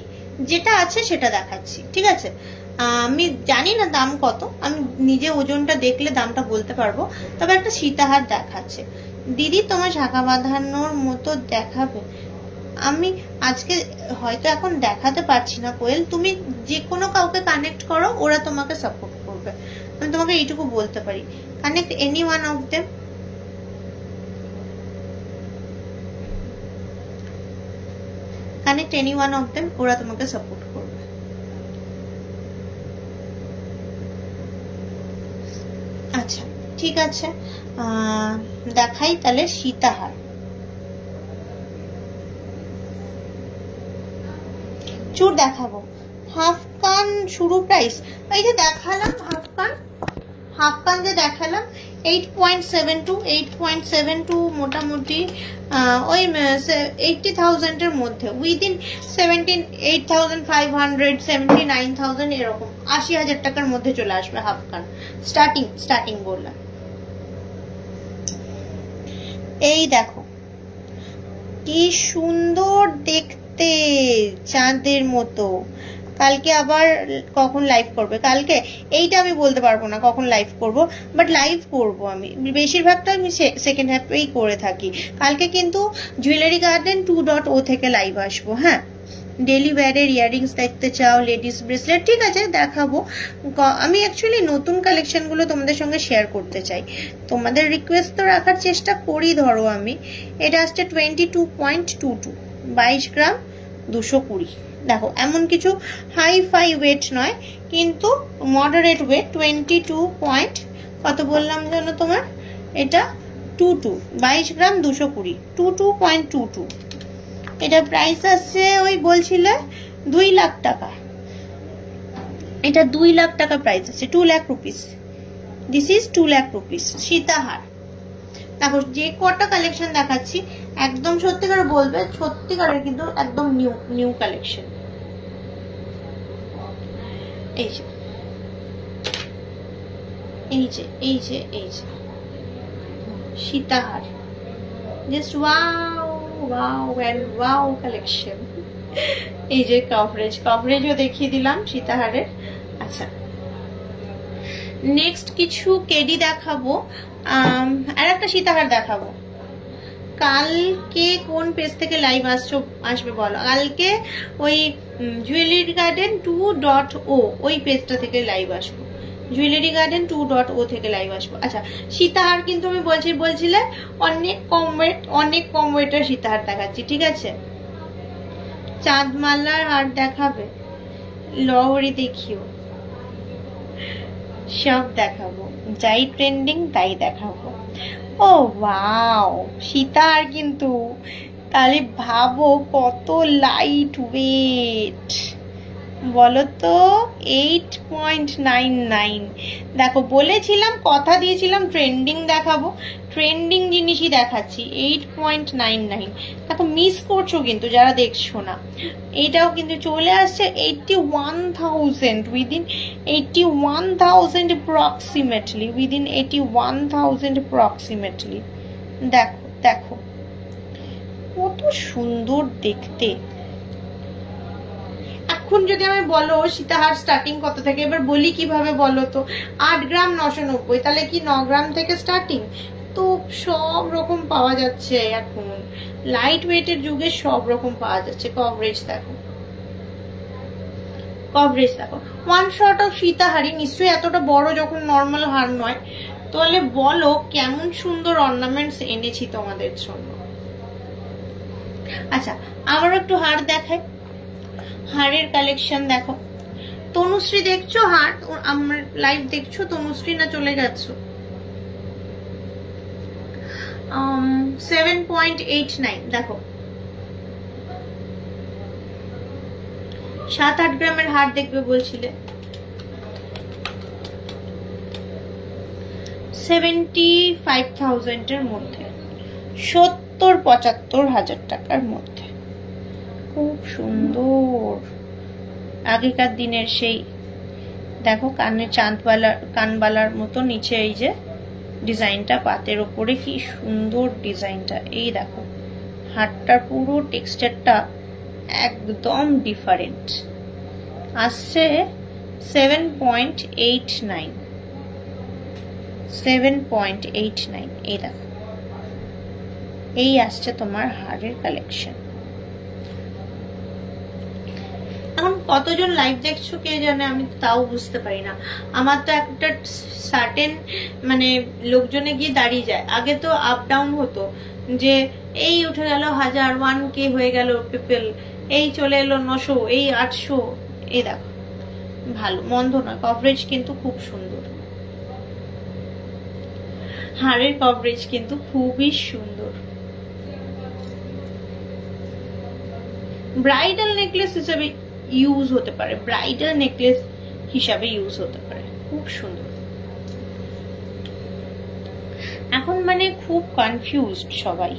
যেটা আছে সেটা দেখাচ্ছি, ঠিক আছে? আমি জানি না দাম কত, আমি নিজে ওজনটা দেখলে দামটা বলতে পারবো, তবে একটা সীতাহার দেখাচ্ছে। দিদি তোমার ঝাঁকা বাঁধানোর মতো দেখাবে? আমি আজকে হয়তো এখন দেখাতে পারছি না কোয়েল, তুমি যে কোনো কাউকে কানেক্ট করো, ওরা তোমাকে সাপোর্ট করবে। আমি তোমাকে এইটুকু বলতে পারি, connect any one of them. Connect any one of them, ওরা তোমাকে সাপোর্ট করবে। আচ্ছা ঠিক আছে, দেখাই তাহলে সীতাহার। চুড় দেখাবো, হাফ কান শুরু প্রাইস, এই যে দেখালাম হাফ কান হাফ কান যে দেখালাম 8.72 মোটামুটি ওই 80,000 এর মধ্যে, উইদিন 78,500 79,000 এরকম 80,000 টাকার মধ্যে চলে আসবে হাফ কান। স্টার্টিং বললাম। এই দেখো কি সুন্দর দেখতে, চাঁদের মতো। কালকে আবার কখন লাইভ করবে? কালকে এইটা আমি বলতে পারবো না কখন লাইভ করব, বাট লাইভ করব আমি বেশিরভাগটা আমি সেকেন্ড হাফেই করে থাকি। কালকে কিন্তু জুয়েলারি গার্ডেন 2.0 থেকে লাইভ আসবো। হ্যাঁ, ডেলি ওয়্যারের ইয়াররিংস দেখতে চাও, লেডিস ব্রেসলেট, ঠিক আছে দেখাবো। আমি অ্যাকচুয়ালি নতুন কালেকশনগুলো তোমাদের সঙ্গে শেয়ার করতে চাই, তোমাদের রিকোয়েস্ট তো রাখার চেষ্টা করি। ধরো আমি এটা আসছে 22.22, 22 গ্রাম 220। দেখো এমন কিছু হাই ফাই ওয়েট নয়, কিন্তু মডারেট ওয়েট। 22 পয়েন্ট কত বললাম জানো তোমার? এটা 22, 22 গ্রাম 220, 22.22। এটা প্রাইস আছে ওই বলছিলে 2 লাখ টাকা। এটা 2 লাখ টাকা প্রাইস আছে, 2 lakh rupees. This is 2 lakh rupees sitahar. দেখো যে কটা কালেকশন দেখাচ্ছি একদম সত্যিকার বলবে, সত্যিকারের কিন্তু একদম নিউ কালেকশন। এই যে এই যে এই যে এই যে সীতাহার, just wow wow and wow collection. এই যে কভারেজও দেখিয়ে দিলাম সীতাহারের। আচ্ছা, নেক্সট কিছু কেডি দেখাবো, আর একটা সীতাহার দেখাবো। কালকে কোন পেজ থেকে লাইভ আসবে বলো? কালকে ওই জুয়েলারি গার্ডেন 2.0 ওই পেজটা থেকে লাইভ আসবো। জুয়েলারি গার্ডেন 2.0 থেকে লাইভ আসবো। আচ্ছা, সীতাহার কিন্তু আমি বলছিলে অনেক কম ওয়েটের সীতাহার দেখাচ্ছি, ঠিক আছে? চাঁদমালার হার দেখাবে, লহরি দেখিও, সব দেখাবো, যাই ট্রেন্ডিং তাই দেখাবো। ও ওয়াও, সীতাহার কিন্তু তাহলে ভাবো কত লাইট ওয়েট বলো তো, 8.99। দেখো বলেছিলাম, কথা দিয়েছিলাম ট্রেন্ডিং দেখাবো, ট্রেন্ডিং জিনিসই দেখাচ্ছি। 8.99। দেখো মিস করছো কিন্তু যারা দেখছো না। এটাও কিন্তু চলে আসছে 81,000, উইদিন 81,000 অ্যাপ্রক্সিমেটলি, উইদিন 81,000 অ্যাপ্রক্সিমেটলি। দেখো দেখো কত সুন্দর দেখতে। এখন যদি আমি বলো সীতাহার স্টার্টিং কত থেকে, এবার বলি কিভাবে বলো তো? 8 গ্রাম 990, তাহলে কি 9 গ্রাম থেকে স্টার্টিং? তো সব রকম পাওয়া যাচ্ছে এখন, লাইট ওয়েটের যুগে সব রকম পাওয়া যাচ্ছে। কভারেজ দেখো, ওয়ান শট অফ সীতাহারি। নিশ্চয়ই এতটা বড় যখন নর্মাল হার নয়, তাহলে বলো কেমন সুন্দর অর্নামেন্টস এনেছি তোমাদের জন্য। আচ্ছা, আবার একটু হার দেখায়, হারের কালেকশন দেখো। তনুশ্রী দেখছো হার? আমার লাইভ দেখছো তনুশ্রী, না চলে গেছো? 7.89 দেখো, 7-8 গ্রামের হার দেখবে বলছিলে। 75,000 এর মধ্যে, 70-75 হাজার টাকার মধ্যে, খুব সুন্দর আগেকার দিনের সেই। দেখো কানে কানবালার মতো নিচে এই যে ডিজাইনটা, পাতের ওপরে কি সুন্দর ডিজাইনটা। এই দেখো হারটার পুরো টেক্সচারটা একদম ডিফারেন্ট। আসছে 7.89। এই দেখো, এই আসছে তোমার হারের কালেকশন। এখন কতজন লাইভ দেখছো কে জানে, আমি তাও বুঝতে পারি না। আমার তো একটা সার্টেন মানে লোকজনে গিয়ে দাঁড়িয়ে যায়। আগে তো আপ ডাউন হতো, যে এই উঠে গেল 1000, 1K হয়ে গেল পিপল, এই চলে এলো 900, এই 800। এই দেখো ভালো মন্দ নয়, কভারেজ কিন্তু খুব সুন্দর, হাড়ের কভারেজ কিন্তু খুবই সুন্দর। ব্রাইডাল নেকলেস হিসেবে ইউজ হতে পারে, খুব সুন্দর। এখন মানে খুব কনফিউজড সবাই।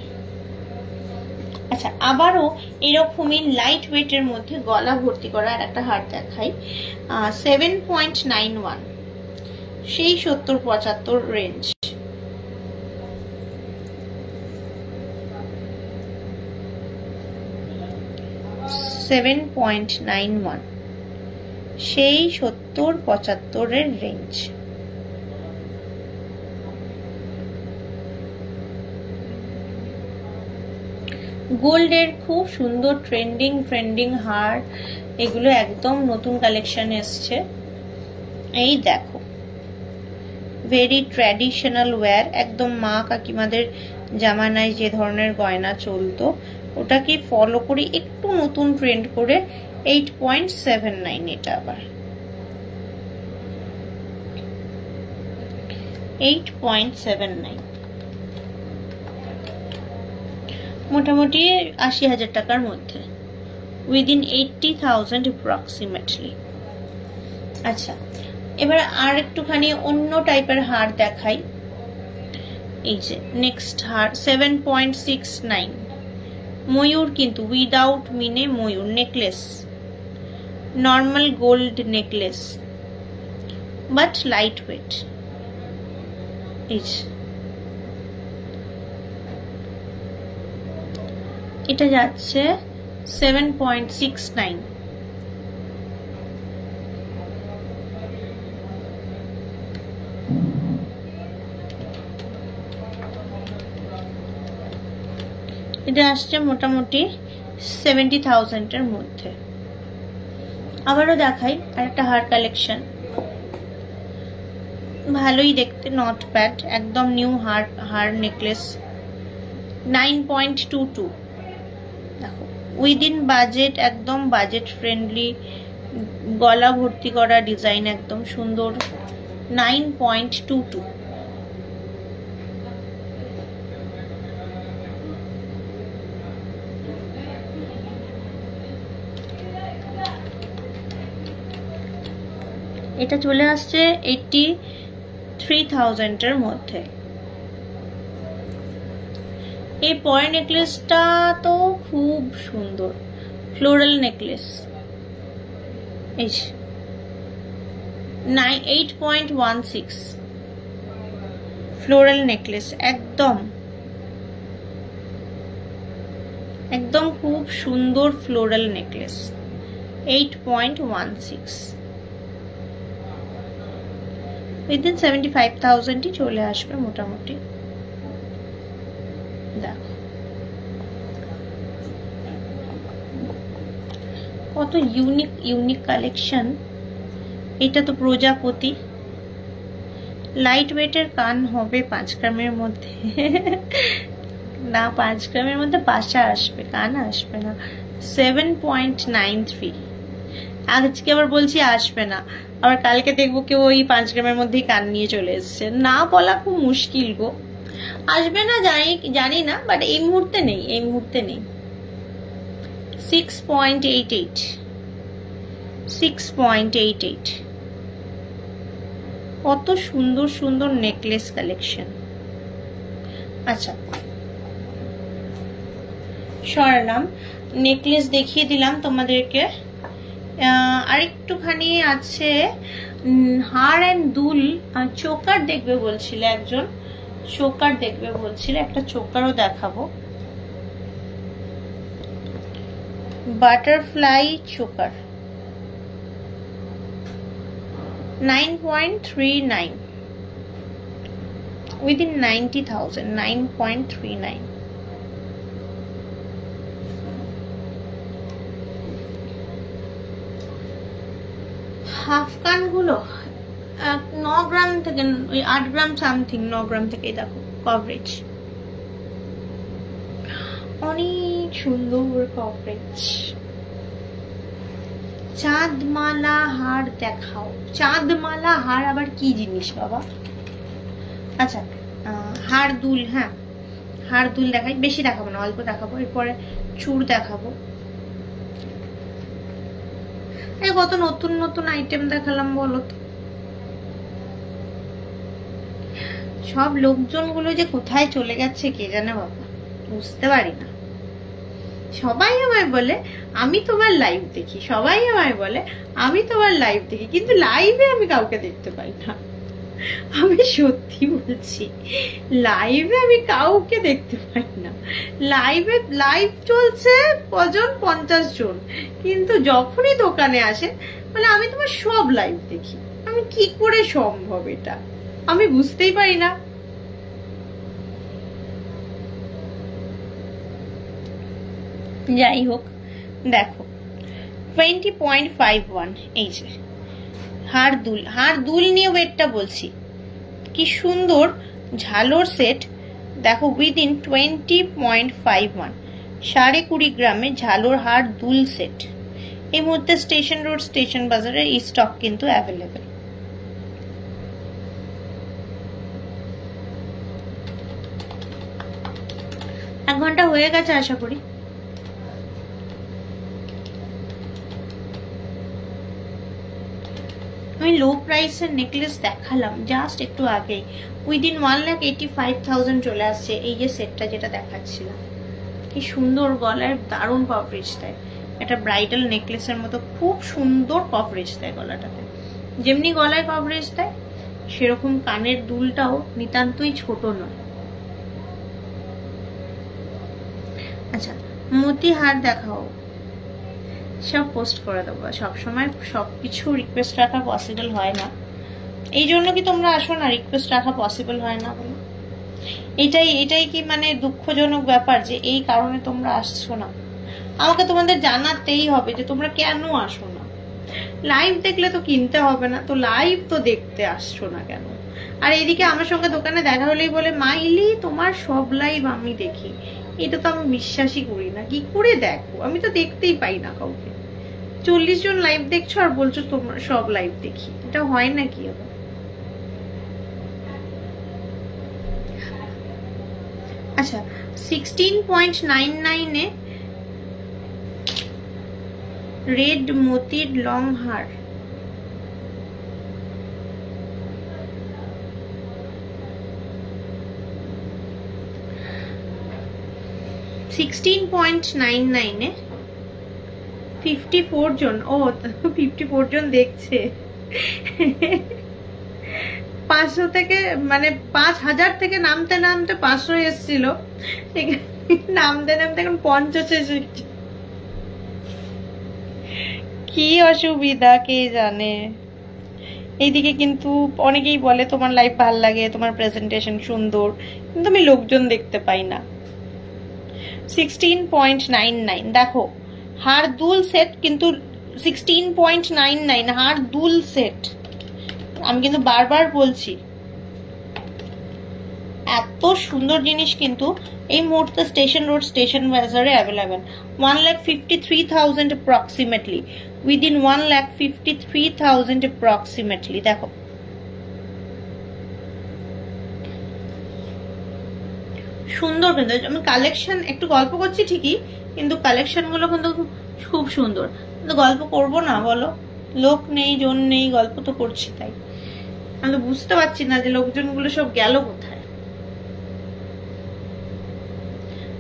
আচ্ছা, আবারও এরকমই লাইট ওয়েটের মধ্যে গলা ভর্তি করা আর একটা হার দেখাই। 7.91, সেই 70-75 রেঞ্জ। $7.91, সেই 70-75 রেঞ্জ। গোল্ডের খুব সুন্দর ট্রেন্ডিং হার, এগুলো একদম নতুন কালেকশন এসছে। এই দেখো, ভেরি ট্র্যাডিশনাল ওয়্যার, একদম মা কাকিমাদের জামানায় যে ধরনের গয়না চলতো ওটাকে ফলো করে একটু নতুন ট্রেন্ড করে 8.79, এটা আবার 8.79, মোটামুটি 80,000 টাকার মধ্যে, উইদিন 80,000 অ্যাপ্রক্সিমেটলি। আচ্ছা, এবার আর একটুখানি অন্য টাইপের হার দেখাই। এই যে নেক্সট হার 7.69, ময়ূর কিন্তু উইদাউট মিনে ময়ূর necklace, normal gold necklace but light weight. এটা যাচ্ছে 7.69। এটা আসছে মোটামুটি 70,000 এর মধ্যে। আবারও দেখাই আরেকটা হার কালেকশন, ভালোই দেখতে, নট ব্যাড, একদম নিউ হার নেকলেস, 9.22। দেখো উইদিন বাজেট, একদম বাজেট ফ্রেন্ডলি, গলা ভর্তি করা ডিজাইন, একদম সুন্দর, 9.22। এটা চলে আসছে 83,000 এর মধ্যে। এই পরের নেকলেসটা তো খুব সুন্দর, ফ্লোরাল নেকলেস, 8.16 ফ্লোরাল নেকলেস, একদম খুব সুন্দর ফ্লোরাল নেকলেস, 8.16, উইদিন 75,000ই চলে আসবে মোটামুটি। দেখো কত ইউনিক কালেকশন। এটা তো প্রজাপতি, লাইট ওয়েটের কান হবে 5 গ্রামের মধ্যে না, 5 গ্রামের মধ্যে পাশা আসবে, কান আসবে না। 7.93, আজকে আবার বলছি আসবে না, আবার কালকে দেখবো কেউ ওই 5 গ্রামের মধ্যেই কান নিয়ে চলে এসছে। না বলা খুব মুশকিল গো, আসবে না জানি না, বাট এই মুহূর্তে নেই। 6.88, কত সুন্দর নেকলেস কালেকশন। আচ্ছা, সরালাম, নেকলেস দেখিয়ে দিলাম তোমাদেরকে। আরেকটুখানি আছে হার এন্ড দুল, চোকার দেখবে বলছিল একজন, একটা চোকারও দেখাবো, বাটারফ্লাই চোকার, 9.39, উইদিন 90,000, 9.39। হাফ কান গুলো 9 গ্রাম থেকে, ওই 8 গ্রাম সামথিং, 9 গ্রাম থেকে। দেখো কভারেজ, অনেক সুন্দর কভারেজ। চাঁদমালা হার দেখাও, চাঁদমালা হার আবার কি জিনিস বাবা? আচ্ছা, হার দুল, হ্যাঁ হার দুল দেখাই, বেশি দেখাবো না, অল্প দেখাবো, এরপরে চূড় দেখাবো। কত নতুন আইটেম দেখালাম বলো তো। সব লোকজনগুলো যে কোথায় চলে গেছে কে জানে বাবা, বুঝতে পারি না। সবাই আমায় বলে আমি তোমার লাইভ দেখি, সবাই আমায় বলে আমি তোমার লাইভ দেখি, কিন্তু লাইভে আমি কাউকে দেখতে পাই না। আমি সত্যি বলছি, লাইভে আমি কাউকে দেখতে পাই না। লাইভ চলছে কজন, 50 জন, কিন্তু যখনই দোকানে আসে মানে আমি তোমার সব লাইভ দেখি। আমি কি করে সম্ভব এটা আমি বুঝতেই পারি না। যাই হোক, দেখো 20.51 এই যে হাড় দুল নিয়ে ওয়েটটা বলছি, কি সুন্দর ঝালোর সেট দেখো, উইদিন 20.51, 20.5 গ্রামে ঝালোর হাড় দুল সেট। এই মুহূর্তে স্টেশন রোড, স্টেশন বাজারে এই স্টক কিন্তু অ্যাভেলেবেল। এক ঘন্টা হয়ে গেছে আশা করি। আমি লো প্রাইসের নেকলেস দেখালাম জাস্ট একটু আগে, উইদিন 1,85,000 চলে আসছে। এই যে সেটটা যেটা দেখাচ্ছিলাম, কি সুন্দর গলায় দারুণ কভারেজ দেয়, এটা ব্রাইডাল নেকলেসের মতো খুব সুন্দর কভারেজ দেয় গলাটাতে। যেমনি গলায় কভারেজ দেয় সেরকম কানের দুলটাও নিতান্তই ছোট নয়। আচ্ছা, মতি হার দেখাও, সব পোস্ট করে দেবো। সবসময় সবকিছু রিকোয়েস্ট রাখা পসিবল হয় না, এই জন্য কি তোমরা আসো না? রিকোয়েস্ট রাখা পসিবল হয় না বলে এটাই কি মানে দুঃখজনক ব্যাপার যে এই কারণে তোমরা আসছো না। আমাকে তোমাদের জানাতেই হবে যে তোমরা কেন আসো না। লাইভ দেখলে তো কিনতে হবে না, তো লাইভ তো দেখতে আসছো না কেন? আর এইদিকে আমার সঙ্গে দোকানে দেখা হলেই বলে মাইলি তোমার সব লাইভ আমি দেখি। এটা তো আমি বিশ্বাসই করি না। কি করে দেখো? আমি তো দেখতেই পাই না কাউকে। 40 জন লাইভ দেখছো আর বলছো তোমরা সব লাইভ দেখি, এটা হয় নাকি? আবার আচ্ছা, 16.99 রেড মোতির লং হার, $16.99 54 জন। ও 54 জন দেখছে। 500 থেকে মানে 5000 থেকে নামতে নামতে 500 এসেছিল, নামতে নামতে এখন 50 এসেছে। কি অসুবিধা কে জানে। এইদিকে কিন্তু অনেকেই বলে তোমার লাইফ ভাল লাগে, তোমার প্রেজেন্টেশন সুন্দর, কিন্তু আমি লোকজন দেখতে পাই না। 16.99 দেখো, হার দুল সেট কিন্তু 16.99 হার দুল সেট। আমি কিন্তু বারবার বলছি, এত সুন্দর জিনিস কিন্তু এই মুহূর্তে স্টেশন রোড, স্টেশন বাজারে অ্যাভেলেবেল। 1,53,000 approximately, within 1,53,000 approximately. দেখো সুন্দর, কিন্তু আমি কালেকশন একটু গল্প করছি ঠিকই, কিন্তু কালেকশন গুলো কিন্তু খুব সুন্দর। কিন্তু গল্প করবো না বলো? লোক নেই, জন নেই, গল্প তো করছি। তাই আমি বুঝতে পারছি না যে লোকজনগুলো সব গেল কোথায়।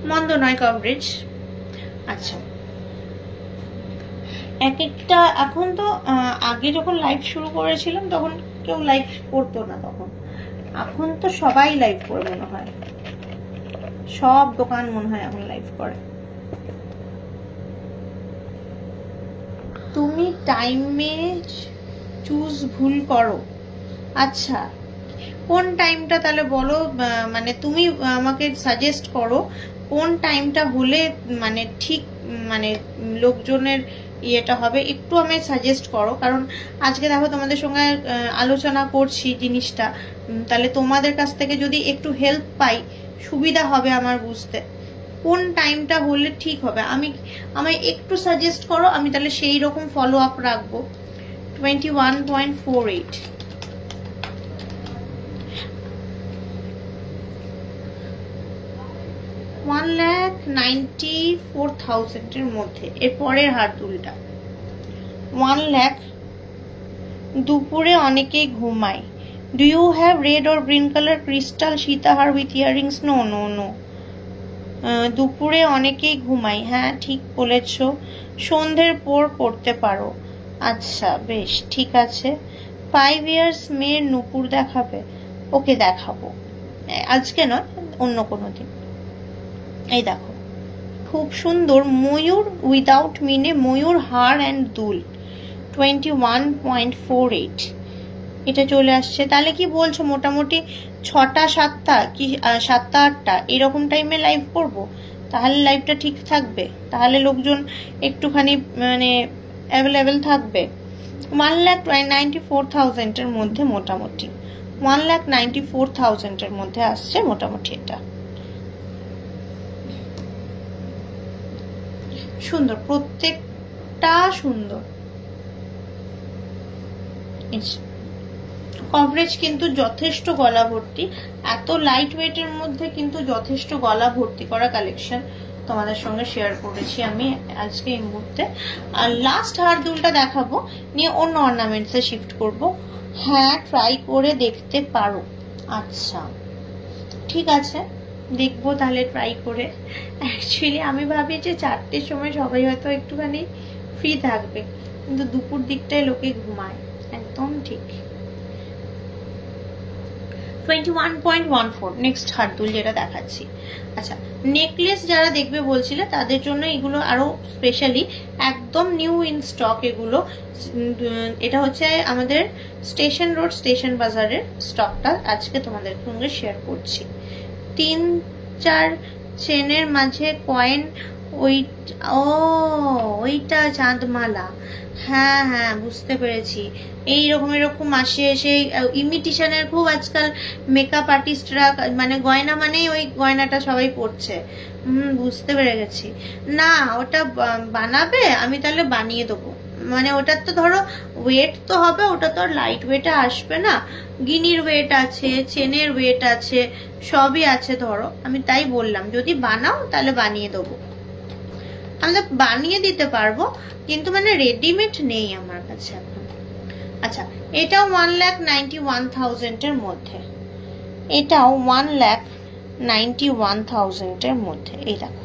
মন্দ নয় কভারেজ। আচ্ছা, এক একটা এখন তো, আগে যখন লাইভ শুরু করেছিলাম তখন কেউ লাইভ করতো না, তখন এখন তো সবাই লাইভ করে মনে হয়, সব দোকান মনে হয় এখন লাইভ করে। তুমি টাইমে চুজ ভুল করো। আচ্ছা, কোন টাইমটা তাহলে বলো, মানে তুমি আমাকে সাজেস্ট করো কোন টাইমটা হলে মানে ঠিক মানে লোকজনের ইয়েটা হবে, একটু আমি সাজেস্ট করো। কারণ আজকে দেখো তোমাদের সঙ্গে আলোচনা করছি জিনিসটা, তাহলে তোমাদের কাছ থেকে যদি একটু হেল্প পাই সুবিধা হবে আমার বুঝতে কোন টাইমটা হলে ঠিক হবে। আমায় একটু সাজেস্ট করো, আমি তাহলে সেই রকম ফলো আপ রাখবো। 21.48 1,94,000 এর মধ্যে। এর পরের হার দুলটা 1 লাখ। দুপুরে অনেকেই ঘুমায়, do you have red or green colour crystal sitahar with earrings? No no no. দুপুরে অনেকেই ঘুমাই। হ্যাঁ ঠিক বলেছ, সন্ধ্যের পর করতে পারো। আচ্ছা বেশ ঠিক আছে। 5 ইয়ার্স মেয়ের নুপুর দেখাবে? ওকে দেখাবো, আজকে নয়, অন্য কোনো দিন। এই দেখো খুব সুন্দর ময়ূর উইদাউট মিনে ময়ূর হার অ্যান্ড দুল, 21.48 এটা চলে আসছে। তাহলে কি বলছো মোটামুটি 6টা 7টা কি 7টা 8টা এরকম টাইমে লাইভ করব? তাহলে লাইভটা ঠিক থাকবে, তাহলে লোকজন একটুখানি মানে অ্যাভেলেবেল থাকবে। 1,94,000 এর মধ্যে মোটামুটি 1,94,000 এর মধ্যে আসছে মোটামুটি। এটা সুন্দর, প্রত্যেকটা সুন্দর। কভারেজ কিন্তু যথেষ্ট গলা ভর্তি, এত লাইট ওয়েটের মধ্যে কিন্তু যথেষ্ট গলা ভর্তি করা কালেকশন তোমাদের সঙ্গে শেয়ার করেছি আমি আজকে এই মুহূর্তে। আর লাস্ট হার দুলটা দেখাবো, নিয়ে অন্য অর্নামেন্টসে শিফট করব। হ্যাঁ ট্রাই করে দেখতে পারো। আচ্ছা ঠিক আছে, দেখবো তাহলে ট্রাই করে। অ্যাকচুয়ালি আমি ভাবি যে 4টের সময় সবাই হয়তো একটুখানি ফ্রি থাকবে, কিন্তু দুপুর দিকটায় লোকে ঘুমায়। একদম ঠিক। 21.14 নেক্সট হারদুল যেটা দেখাচ্ছি। আচ্ছা নেকলেস যারা দেখবে বলছিলে তাদের জন্য এগুলো আরো স্পেশালি একদম নিউ ইন স্টক এগুলো। এটা হচ্ছে আমাদের স্টেশন রোড স্টেশন বাজারের স্টকটা আজকে তোমাদের সঙ্গে শেয়ার করছি। 3-4 চেনের মাঝে কয়েন, ওইটা চাঁদমালা। হ্যাঁ হ্যাঁ বুঝতে পেরেছি। এরকম আসে সেই ইমিটেশনের খুব আজকাল মেকআপ আর্টিস্টরা মানে গয়না মানেই ওই গয়নাটা সবাই পরছে। বুঝতে পেরে গেছি। না ওটা বানাবে, আমি তাহলে বানিয়ে দেবো। মানে ওটার তো ধরো ওয়েট তো হবে, ওটা তো আর লাইট ওয়েটে আসবে না। গিনির ওয়েট আছে, চেনের ওয়েট আছে, সবই আছে ধরো। আমি তাই বললাম যদি বানাও তাহলে বানিয়ে দেবো, আমরা বানিয়ে দিতে পারবো, কিন্তু মানে রেডিমেড নেই আমার কাছে এখন। আচ্ছা এটাও 1,91,000 এর মধ্যে, এটাও 1,91,000 এর মধ্যে। এই দেখো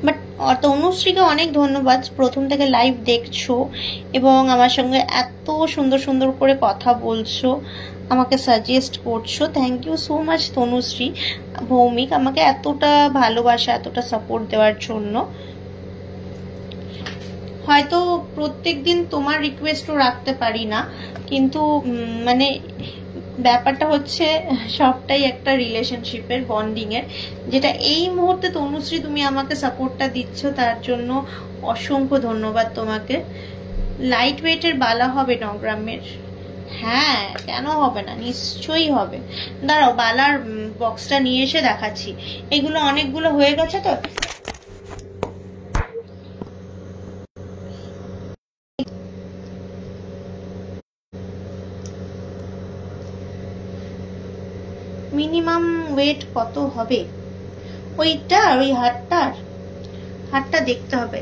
বাট তনুশ্রীকে অনেক ধন্যবাদ, প্রথম থেকে লাইভ দেখছো এবং আমার সঙ্গে এত সুন্দর সুন্দর করে কথা বলছো, আমাকে সাজেস্ট করছো। Thank you so much Tanushree Bhowmik, আমাকে এতটা ভালোবাসা এতটা সাপোর্ট দেওয়ার জন্য। হয়তো প্রত্যেকদিন তোমার রিকোয়েস্টও রাখতে পারি না, কিন্তু মানে ব্যাপারটা হচ্ছে সবটাই একটা রিলেশনশিপের বন্ডিং এর, যেটা এই মুহূর্তে তনুশ্রী তুমি আমাকে সাপোর্টটা দিচ্ছ তার জন্য অসংখ্য ধন্যবাদ তোমাকে। লাইট ওয়েটের বালা হবে 9 গ্রামের? হ্যাঁ কেন হবে না, নিশ্চয়ই হবে। দাঁড়াও বালার বক্সটা নিয়ে এসে দেখাচ্ছি। এগুলো অনেকগুলো হয়ে গেছে তো, মিনিমাম ওয়েট কত হবে ওইটা? ওই হারটা দেখতে হবে।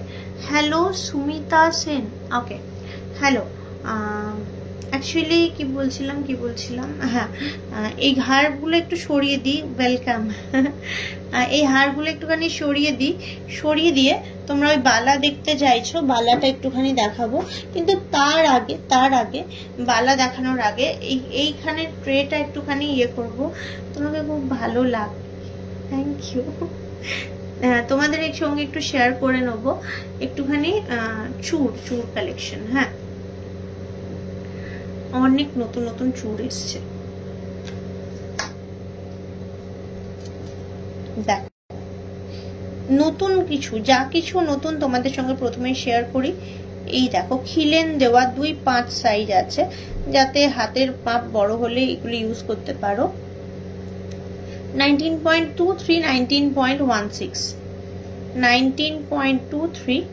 Hello Sumita Sen, okay hello. Actually কি বলছিলাম হ্যাঁ এই হারগুলো একটু সরিয়ে দিই। ওয়েলকাম। এই হারগুলো একটুখানি সরিয়ে দিয়ে তোমরা ওই বালা দেখতে চাইছো, বালাটা একটুখানি দেখাবো, কিন্তু তার আগে বালা দেখানোর আগে এইখানে ট্রেটা একটুখানি ইয়ে করবো। তোমাকে খুব ভালো লাগবে, থ্যাংক ইউ। তোমাদের এর সঙ্গে একটু শেয়ার করে নেবো একটুখানি চুর কালেকশন। হ্যাঁ অনেক নতুন নতুন চুর এসছে, দেখ নতুন কিছু, যা কিছু নতুন তোমাদের সঙ্গে প্রথমে শেয়ার করি। এই দেখো খিলেন দেওয়া 2-5 সাইজ আছে, যাতে হাতের মাপ বড় হলে এগুলো ইউজ করতে পারো। 19.23, 19.16, 19.23,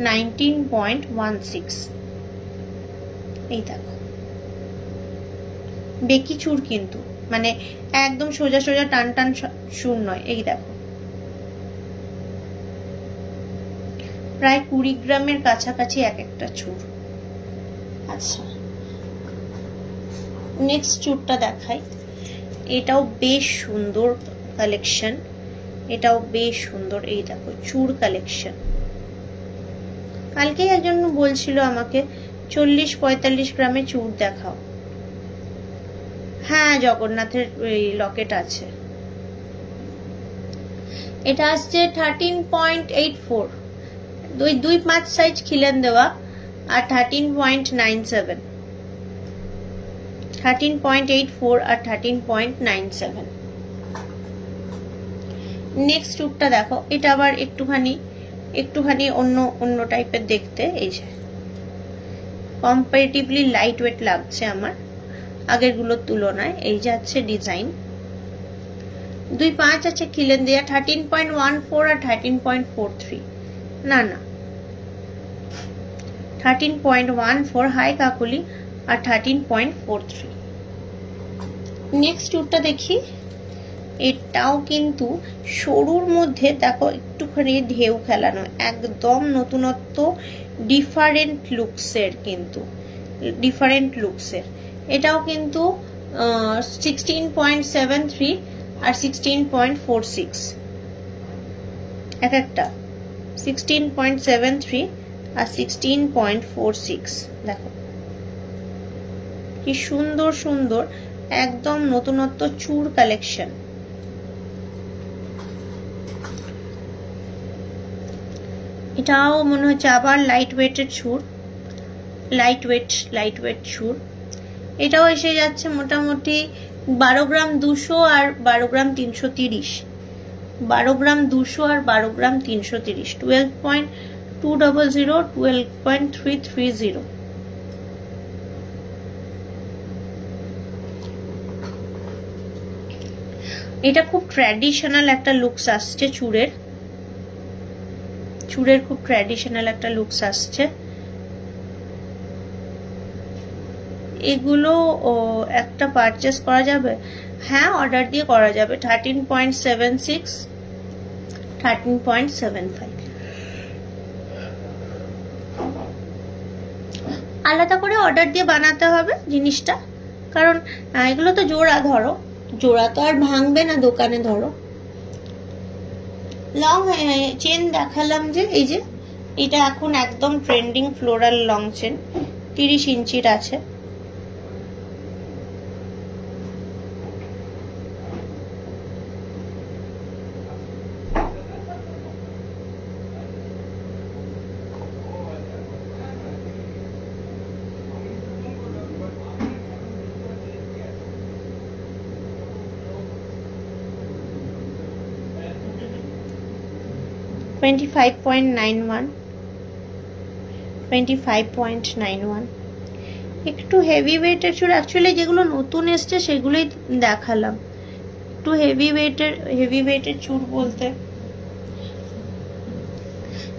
19.16। এই দেখো বেকি চুর, কিন্তু মানে একদম সোজা টান চুর নয়। এই দেখো প্রায় 20 গ্রামের কাছাকাছি এক একটা চুর। আচ্ছা, নেক্সট চুড়টা দেখাই। এটাও বেশ সুন্দর কালেকশন, এটাও বেশ সুন্দর। এই দেখো চুড় কালেকশন। কালকেই একজন বলছিল আমাকে 40-45 গ্রামে চুড় দেখাও। হ্যাঁ, জগন্নাথের এই লকেট আছে। এটা আসছে 13.84, 2.5 সাইজ খিলেন দেওয়া, আর 13.97, 13.84 আর 13.97। নেক্সট চুড়টা দেখো, এটা আবার একটুখানি অন্য টাইপের দেখতে। এই যে কম্পারেটিভলি লাইট ওয়েট লাগছে আমার আগের গুলোর তুলনায়। এই যে আছে ডিজাইন, 2.5 আছে খিলেন দেয়া, 13.14 আর 13.43, না 13.14 হাই কাকুলি আর 13.43। নেক্সট চুড়টা দেখি। এটাও কিন্তু সরুর মধ্যে দেখো একটুখানি ঢেউ খেলানো, একদম নতুনত্ব, ডিফারেন্ট লুকসের, কিন্তু ডিফারেন্ট লুকসের। এটাও কিন্তু 16.73 আর 16.46, এক একটা 16.73 আর 16.46। দেখো কি সুন্দর সুন্দর একদম নতুনত্ব চুড় কালেকশন। এটাও মনে হচ্ছে আবার লাইট ওয়েটের চুড়, লাইট ওয়েট চুড়। এটাও এসে যাচ্ছে মোটামুটি 12 গ্রাম 200 আর 12 গ্রাম 330, 12 গ্রাম 200 আর 12 গ্রাম 330, 12.200, 12.330। এটা খুব ট্র্যাডিশনাল একটা লুকস আসছে চুড়ের খুব ট্র্যাডিশনাল একটা লুকস আসছে। এগুলো একটা পারচেস করা যাবে, হ্যাঁ অর্ডার দিয়ে করা যাবে। 13.76, 13.75। আলাদা করে অর্ডার দিয়ে বানাতে হবে জিনিসটা, কারণ এগুলো তো জোড়া, ধরো জোড়া তো আর ভাঙবে না দোকানে। ধরো লং চেন দেখালাম যে, এই যে এটা এখন একদম ট্রেন্ডিং ফ্লোরাল লং চেন, 30 ইঞ্চির আছে। $25.91 একটু হেভি ওয়েটের চুড়। অ্যাকচুয়ালি যেগুলো নতুন এসছে সেগুলোই দেখালাম। একটু হেভি ওয়েটের চুড় বলতে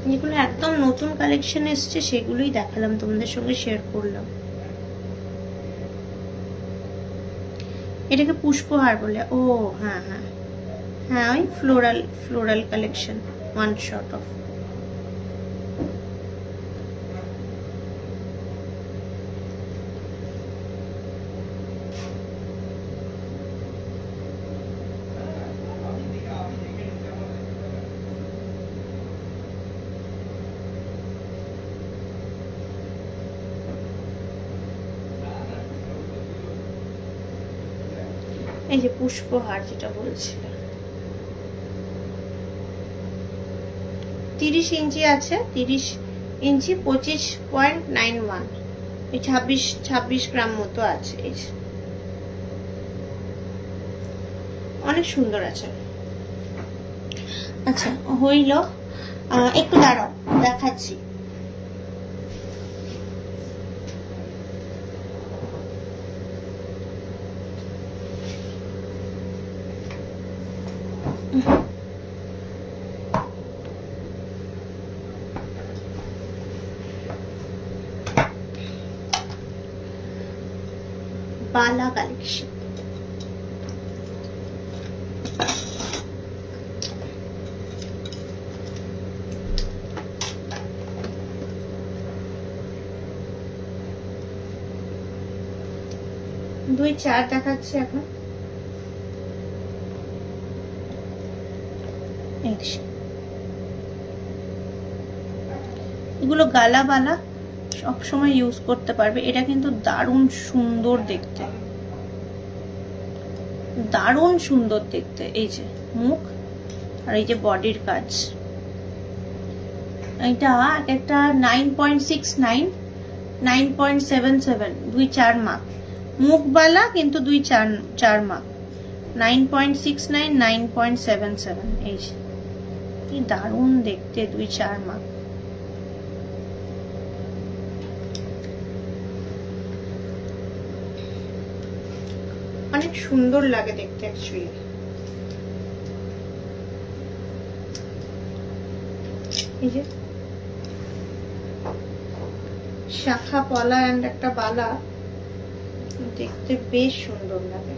যেগুলো একদম নতুন কালেকশন এসছে সেগুলোই দেখালাম, তোমাদের সঙ্গে শেয়ার করলাম। এটাকে পুষ্পহার বলে। ও হ্যাঁ হ্যাঁ হ্যাঁ, ওই floral collection, one shot off. এই যে পুষ্পহার যেটা বলছিলাম, 30 ইঞ্চি আছে, 30 ইঞ্চি 25.91, এই 26 গ্রাম মতো আছে। এই অনেক সুন্দর আছে। আচ্ছা হইল, একটু দাঁড়াও দেখাচ্ছি। बाला कलेक्शन, 2.4 দেখাচ্ছি এখন। এগুলো গালা বালা সবসময় ইউজ করতে পারবে। এটা কিন্তু দারুণ সুন্দর দেখতে, দারুণ সুন্দর দেখতে। এই যে মুখ আর এই যে বডির কাজ। এটা একটা 9.69 9.77 2.4 মাপ। মুখবালা কিন্তু 2.4 মাপ। 9.69 9.77। এই যে কি দারুণ দেখতে, 2.4 মাপ। অনেক সুন্দর লাগে দেখতে অ্যাকচুয়ালি। এই যে শাখা পলা এন্ড একটা বালা, দেখতে বেশ সুন্দর লাগে।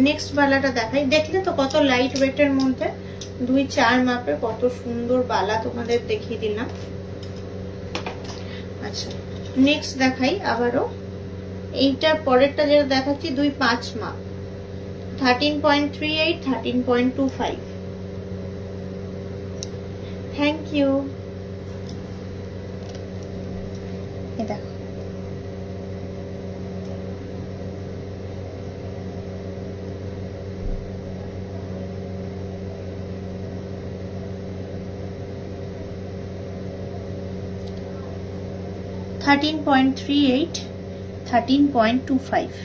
নেক্সট বালাটা দেখাই। দেখলে তো কত লাইট ওয়েটের মধ্যে 2.4 মাপে কত সুন্দর বালা তোমাদের দেখিয়ে দিলাম। আচ্ছা নেক্সট দেখাই আবারও। এইটার পরেরটা যেটা দেখাচ্ছি 2.5 মাপ, 13.38 13.25। Thank you. এই দেখো (13.38 13.25).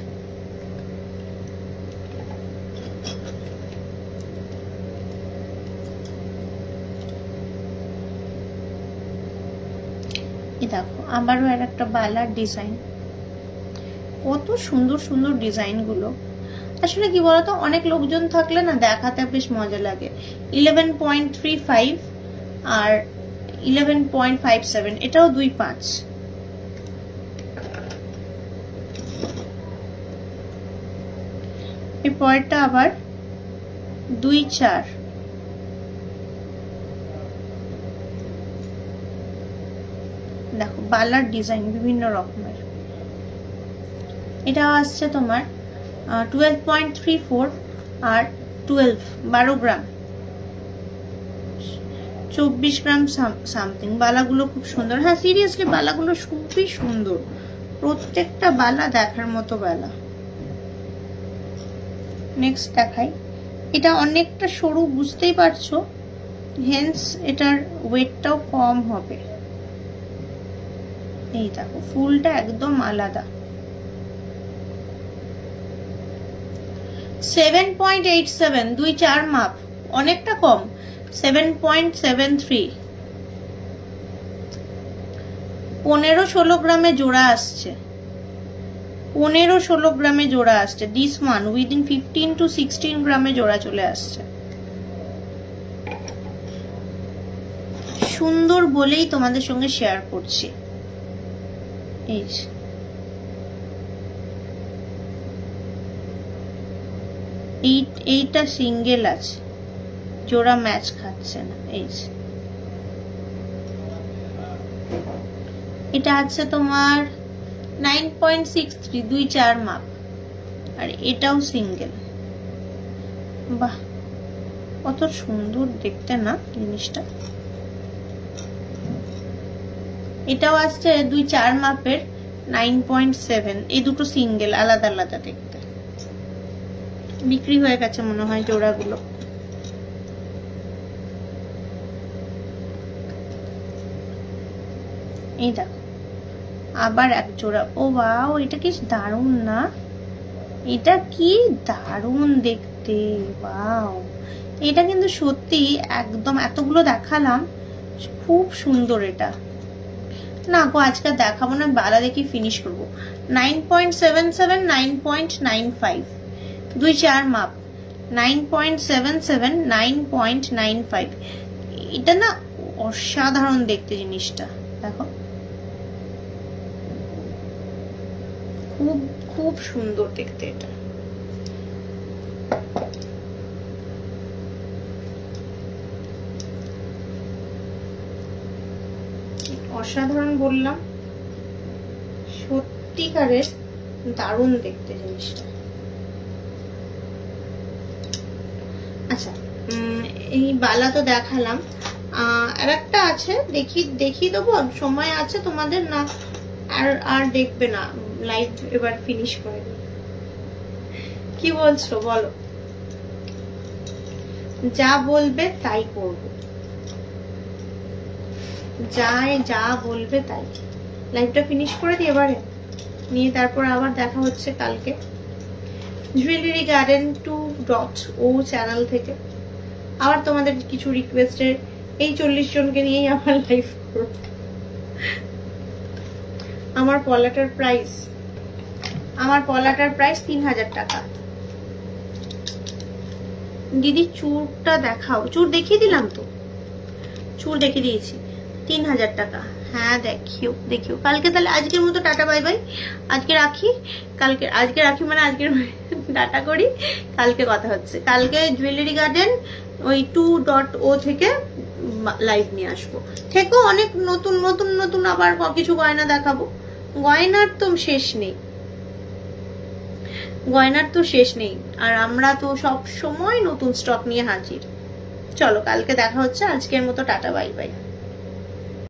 দেখো আবারও আর একটা বালার ডিজাইন। কত সুন্দর সুন্দর ডিজাইন গুলো। আসলে কি বলতো, অনেক লোকজন থাকলে না দেখাতে বেশ মজা লাগে। 11.35 আর 11.57, এটাও 2.5। এই পরেরটা আবার 2.4। দেখো বালার ডিজাইন বিভিন্ন রকমের। এটা আসছে তোমার 12.34 আর 12 গ্রাম, 24 গ্রাম সামথিং। বালাগুলো খুব সুন্দর। হ্যাঁ সিরিয়াসলি বালাগুলো খুবই সুন্দর, প্রত্যেকটা বালা দেখার মতো বালা। নেক্সট দেখাই। এটা অনেকটা সরু, বুঝতেই পারছো, হেন্স এটার ওয়েটটাও কম হবে। এই দেখো ফুলটা একদম আলাদা। 7.87 2.4 মাপ, অনেকটা কম। 7.73 15-16 গ্রামে জোড়া আসছে। 15-16 গ্রামে জোড়া আসছে। দিস ওয়ান উইদিন 15 to 16 গ্রামে জোড়া চলে আসছে। সুন্দর বলেই তোমাদের সঙ্গে শেয়ার করছি। এইটা সিঙ্গেল আছে, জোড়া ম্যাচ খাচ্ছে না। এটা আছে তোমার 9.63 2.4 মাপ, আর এটাও সিঙ্গেল। বাহ কত সুন্দর দেখতে না জিনিসটা। এটাও আসছে 2.4 মাপের 9.7। এই দুটো সিঙ্গেল, আলাদা আলাদা দেখতে। বিক্রি হয়ে গেছে মনে হয় জোড়াগুলো। এই দেখো আবার এক জোড়া। ও বাও, এটা কি দারুণ না? এটা কি দারুণ দেখতে। বাও, এটা কিন্তু সত্যি একদম, এতগুলো দেখালাম, খুব সুন্দর। এটা না গো আজকে দেখাবো না, বালা দেখি ফিনিশ করবো। 9.77 9.95 2-4 মাপ, 9.77, 9.95। এটা না অসাধারণ দেখতে জিনিসটা, দেখো খুব খুব সুন্দর দেখতে এটা। অসাধারণ বললাম, সত্যিকারের দারুণ দেখতে জিনিসটা। আচ্ছা, এই বালা তো দেখালাম, আর একটা আছে, দেখিয়ে দেবো, সময় আছে তোমাদের না? আর দেখবে না, লাইভ এবার ফিনিশ করে। কি বলছো বলো? যা বলবে তাই করবো, যা বলবে তাই। লাইভটা ফিনিশ করে দিই এবারে, নিয়ে তারপর আবার দেখা হচ্ছে কালকে জুয়েলারি গার্ডেন 2.0 চ্যানেল থেকে। আবার তোমাদের কিছু রিকোয়েস্টের এই 40 জনকে নিয়েই আমার লাইভ করব। আমার পলাটার প্রাইস 3000 টাকা। দিদি চুরটা দেখাও। চুর দেখিয়ে দিলাম তো, চুর দেখিয়ে দিয়েছি, 3000 টাকা। হ্যাঁ দেখিও কালকে। তাহলে আজকের মতো টাটা বাই বাই, আজকে রাখি মানে আজকের টাটা করি, কালকে কথা হচ্ছে। কালকে জুয়েলারি গার্ডেন ওই 2.0 থেকে লাইভ নিয়ে আসবো। থেকো, অনেক নতুন আবার কিছু গয়না দেখাবো। গয়নার তো শেষ নেই, আর আমরা তো সব সময় নতুন স্টক নিয়ে হাজির। চলো কালকে দেখা হচ্ছে, আজকের মতো টাটা বাই বাই।